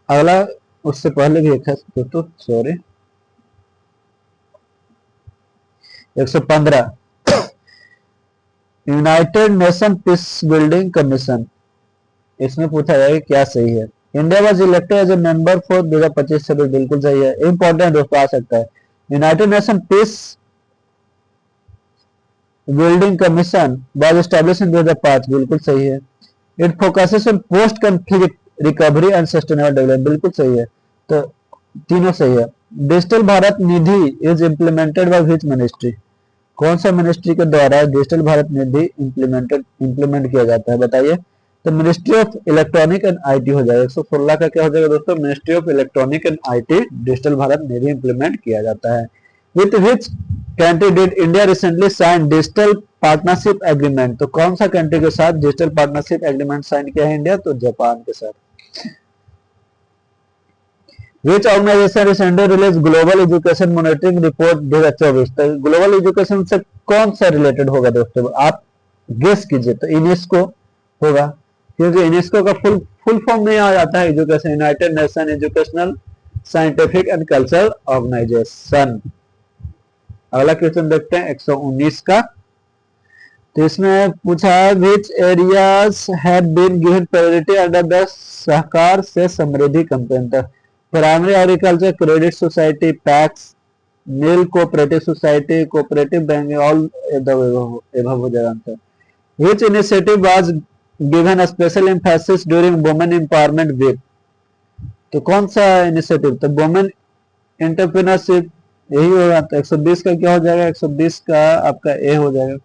अगला उससे पहले भी एक है दोस्तों, sorry 115 United Nation peace building commission. इसमें पूछा जाएगा क्या सही है। India was elected as a member for 2025 से बिल्कुल सही है। इंपॉर्टेंट दोस्तों आ सकता है। United Nation peace building commission was established in 2005 बिल्कुल सही है। It focuses on post conflict recovery and sustainable development बिल्कुल सही है। तो तीनों सही है। Digital Bharat Nidhi is implemented by which ministry. कौन सा मिनिस्ट्री के द्वारा डिजिटल भारत निधि इम्प्लीमेंट किया जाता है बताइए। तो ministry of electronic and IT हो जाएगा। 116 का क्या हो जाएगा दोस्तों? Ministry of electronic and IT digital Bharat Nidhi implement किया जाता है। With which country did India recently sign digital partnership agreement. तो कौन सा कंट्री के साथ डिजिटल पार्टनरशिप एग्रीमेंट साइन किया है इंडिया? तो जापान के साथ। Which organization recently release global education monitoring report 2024। तो ग्लोबल एजुकेशन से कौन सा रिलेटेड होगा दोस्तों? आप गेस कीजिए। तो यूनेस्को होगा, क्योंकि यूनेस्को का फुल फॉर्म में आ जाता है education, United Nation educational scientific and cultural organization. अगला क्वेश्चन देखते हैं 119 का। तो इसमें पूछा है which areas had been given priority under the Sahkar se Samriddhi campaign. Primary agriculture credit society, PACS, mill cooperative society, cooperative bank, all above हो जाएगा answer. Which initiative was given a special emphasis during women empowerment week। तो कौन सा initiative? तो women entrepreneurship यही होगा। तो 120 का क्या हो जाएगा? 120 का आपका ए हो जाएगा।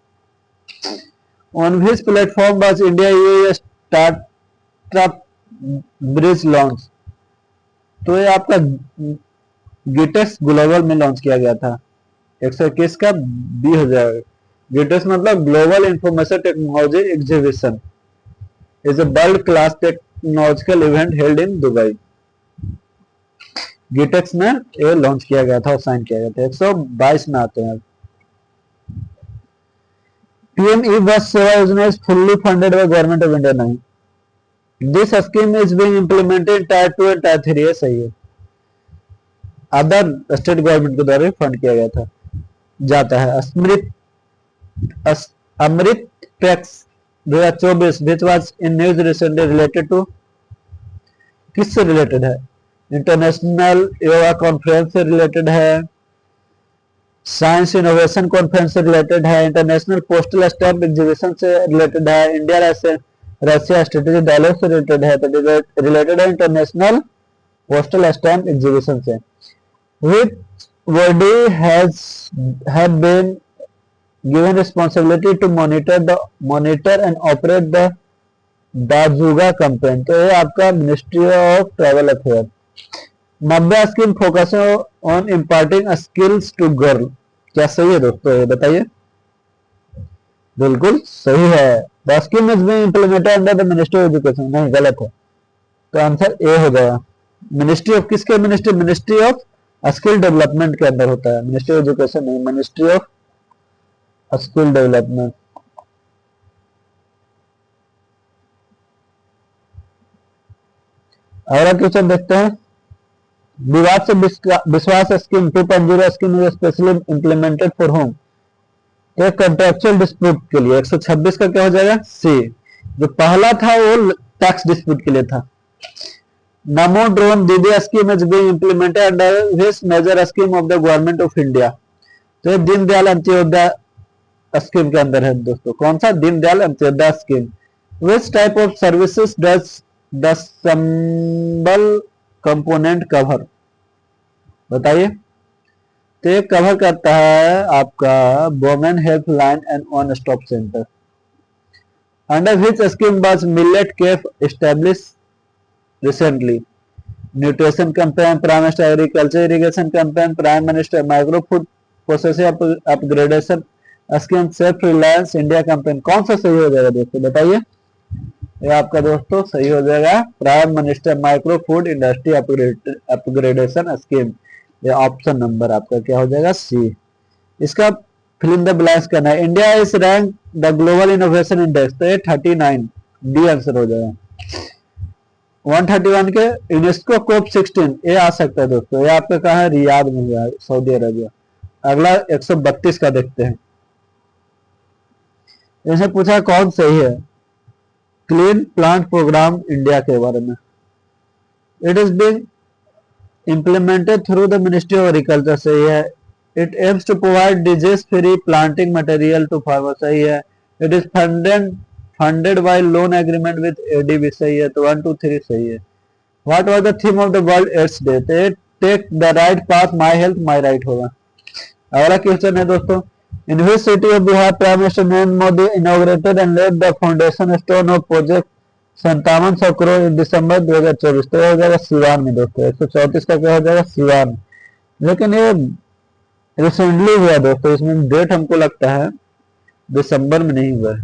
On which platform was India UAE startup bridge launch. तो ये आपका गिटेक्स ग्लोबल में लॉन्च किया गया था। 121 का बी हो जाएगा। गिटेक्स मतलब global information technology exhibition is a world class technological event held in Dubai। गिटेक्स में ये लॉन्च किया गया था और साइन किया गया था। 122 में आते हैं। PM E bus Sewa Yojana is fully funded by government of India. नहीं, this scheme is being implemented tier 2 and tier 3। ये सही है। अदर स्टेट गवर्नमेंट के द्वारा फंड किया गया था जाता है। Amritpex 2024 which was in news recently related to. किससे रिलेटेड है? इंटरनेशनल योगा कॉन्फ्रेंस से रिलेटेड है, साइंस इनोवेशन कॉन्फ्रेंस से रिलेटेड है, इंटरनेशनल पोस्टल स्टैम्प एग्जीबिशन से रिलेटेड है, इंडिया रशिया स्ट्रेटेजिक डायलॉग से रिलेटेड है। तो रिलेटेड है इंटरनेशनल पोस्टल स्टैम्प एग्जीबिशन से। Which body have been given responsibility to monitor and operate the Dazuga campaign। तो ये आपका ministry of travel affair. 90 scheme focus on imparting skills to girl. क्या सही है दोस्तों? ये बताइए। बिल्कुल सही है। The scheme is being implemented under the ministry of education. नहीं, गलत है। तो आंसर ए हो जाएगा। मिनिस्ट्री ऑफ किसके? मिनिस्ट्री ऑफ स्किल डेवलपमेंट के अंदर होता है। मिनिस्ट्री ऑफ एजुकेशन नहीं, मिनिस्ट्री ऑफ स्किल डेवलपमेंट। अगला क्वेश्चन देखते हैं। Vivad se Vishwas scheme 2.0 scheme is specially implemented for home. तो कॉन्ट्रेक्चुअल डिस्प्यूट के लिए 126 का क्या हो जाएगा? सी। जो पहला था वो टैक्स डिस्प्यूट के लिए था। Namo drone Didi scheme is being implemented under this major scheme of the government of India. तो दीनदयाल अंत्योदय स्कीम के अंदर है दोस्तों। कौन सा? Deendayal Antyodaya scheme. Which type of services does the Sambal component cover? बताइए। तो ये कवर करता है आपका women helpline and one stop centre. Under which scheme was millet cafe establish recently? Nutrition campaign, prime minister agriculture irrigation campaign, prime minister micro food processing upgradation scheme, self reliance India campaign. कौन सा सही हो जाएगा दोस्तों? बताइए। ये आपका दोस्तों सही हो जाएगा prime minister micro food industry upgradation scheme. ये ऑप्शन नंबर आपका क्या हो जाएगा? सी। इसका फिल इन द ब्लैंक्स करना है। India is rank the global innovation index. तो ये 39 डी आंसर हो जाएगा। 131 के यूनेस्को कोप 16 ये आ सकता है दोस्तों। ये आपका कहा है? रियाद में हुआ है, सऊदी अरबिया। अगला 132 का देखते हैं। इसे पूछा कौन सही है? क्लीन प्लांट प्रोग्राम इंडिया के बारे में। It is being implemented through the Ministry of Agriculture। सही है। It aims to provide disease free planting material to farmers। सही है। It is funded by loan agreement with ADB। सही है। तो 1 2 3 सही है। What was the theme of the World AIDS Day? Take the right path, my health my right होगा। अगला question है दोस्तों। In which city of Bihar Prime Minister Narendra Modi inaugurated and laid the foundation stone of project 5700 crore दिसंबर 2024? तो हो जाएगा सिवान में दोस्तों। 134 का क्या हो जाएगा? सिवान। लेकिन ये रिसेंटली हुआ दोस्तों, इसमें डेट हमको लगता है दिसंबर में नहीं हुआ है।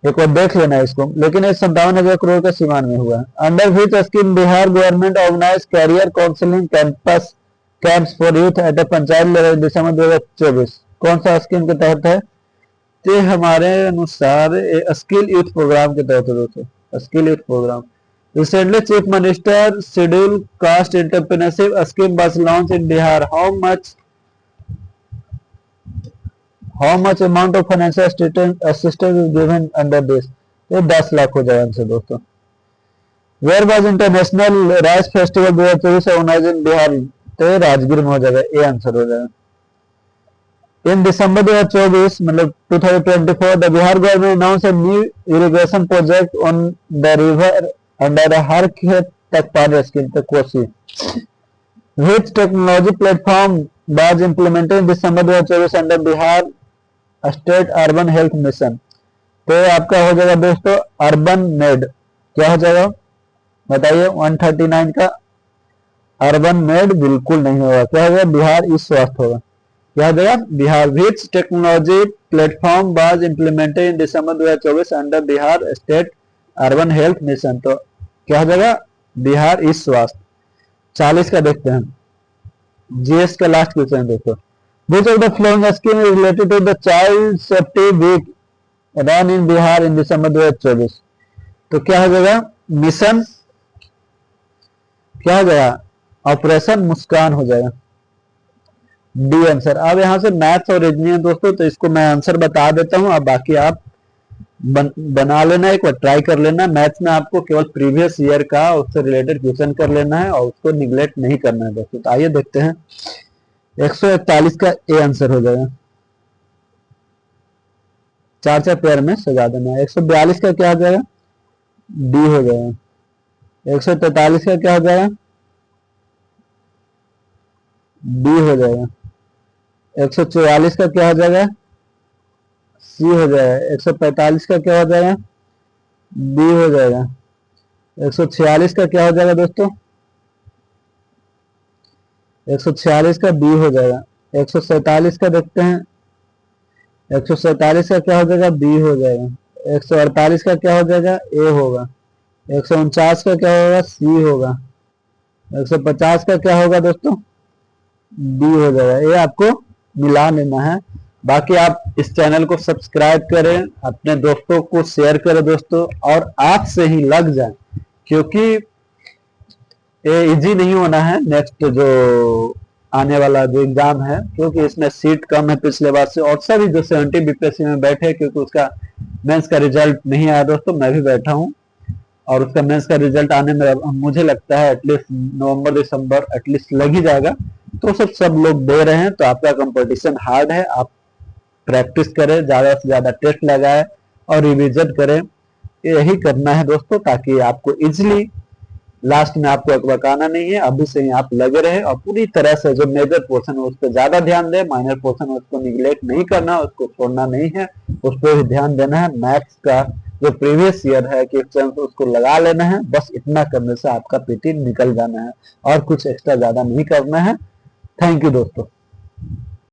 एक बार देख लेना इसको। लेकिन ये 57,000 करोड़ का सिवान में हुआ है। Under which scheme Bihar government organize career counselling campus camps for youth at panchayat level December 2024? कौन सा स्कीम के तहत है? तो हमारे अनुसार स्किल यूथ प्रोग्राम के तहत दोस्तों। Skill youth program. Recently chief minister schedule caste entrepreneurship scheme was launch in Bihar. How much amount of financial assistance is given under this? ये 10 लाख हो जाएगा आंसर दोस्तों। Where was international rice festival 2024 organize in Bihar? तो ये राजगीर में हो जाएगा। ये आंसर हो जाएगा। In December 2024, मतलब 2024, the Bihar government announced a new irrigation project on the river under the Har Khet Tak Paani scheme, Kosi. Which technology platform was implemented in December 2024 under Bihar State Urban Health Mission? तो आपका हो जाएगा दोस्तों urban made. क्या हो जाएगा बताइए? 139 का अर्बन मेड बिल्कुल नहीं होगा। क्या होगा? बिहार ई स्वास्थ्य होगा। क्या हो जाएगा? बिहार। विच technology platform was implemented in December 2024 under Bihar state urban health mission? तो क्या हो जाएगा? बिहार ई स्वास्थ्य। 40 का देखते हैं। जीएस का लास्ट क्वेश्चन देखो। Which of the following scheme is related to the child safety week run in Bihar in December 2024? तो क्या हो जाएगा? मिशन। क्या हो जाएगा? ऑपरेशन मुस्कान हो जाएगा। D answer. अब यहां से मैथ्स और रीजनिंग है दोस्तों, तो इसको मैं आंसर बता देता हूं। अब बाकी आप बना लेना, एक बार ट्राई कर लेना। मैथ्स में आपको केवल प्रीवियस ईयर का उससे रिलेटेड क्वेश्चन कर लेना है और उसको निगलेक्ट नहीं करना है दोस्तों। तो आइए देखते हैं। 141 का ए आंसर हो जाएगा। 4 पेयर में सजा देना है। 142 का क्या हो जाएगा? डी हो जाएगा। 143 का क्या हो जाएगा? डी हो जाएगा। 144 का क्या हो जाएगा? सी हो जाएगा। 145 का क्या हो जाएगा? बी हो जाएगा। 146 का क्या हो जाएगा दोस्तों? 146 का बी हो जाएगा। 147 का देखते हैं। 147 का क्या हो जाएगा? बी हो जाएगा। 148 का क्या हो जाएगा? ए होगा। 149 का क्या होगा? सी होगा। 150 का क्या होगा दोस्तों? डी हो जाएगा। ये आपको मिला लेना है। बाकी आप इस चैनल को सब्सक्राइब करें, अपने दोस्तों को शेयर करें दोस्तों, और आप से ही लग जाए क्योंकि ये इजी नहीं होना है नेक्स्ट जो आने वाला जो एग्जाम है, क्योंकि इसमें सीट कम है पिछले बार से, और सभी जो 70 बीपीएससी में बैठे, क्योंकि उसका मेंस का रिजल्ट नहीं आया दोस्तों, मैं भी बैठा हूँ, और उसका मेंस का रिजल्ट आने में मुझे लगता है एटलीस्ट नवंबर दिसंबर एटलीस्ट लग ही जाएगा। तो सब लोग दे रहे हैं, तो आपका कंपटीशन हार्ड है। आप प्रैक्टिस करें, ज्यादा से ज्यादा टेस्ट लगाए और रिविजन करें, यही करना है दोस्तों, ताकि आपको इजिली लास्ट में आपको अकबकाना नहीं है। अभी से ही आप लगे रहे और पूरी तरह से जो मेजर पोर्शन है उस पर ज्यादा ध्यान दें, माइनर पोर्शन है उसको निगलेक्ट नहीं करना, उसको छोड़ना नहीं है, उस पर भी ध्यान देना है। मैथ्स का जो प्रीवियस ईयर है क्वेश्चन उसको लगा लेना है, बस इतना करने से आपका पीटी निकल जाना है, और कुछ एक्स्ट्रा ज्यादा नहीं करना है। थैंक यू दोस्तों।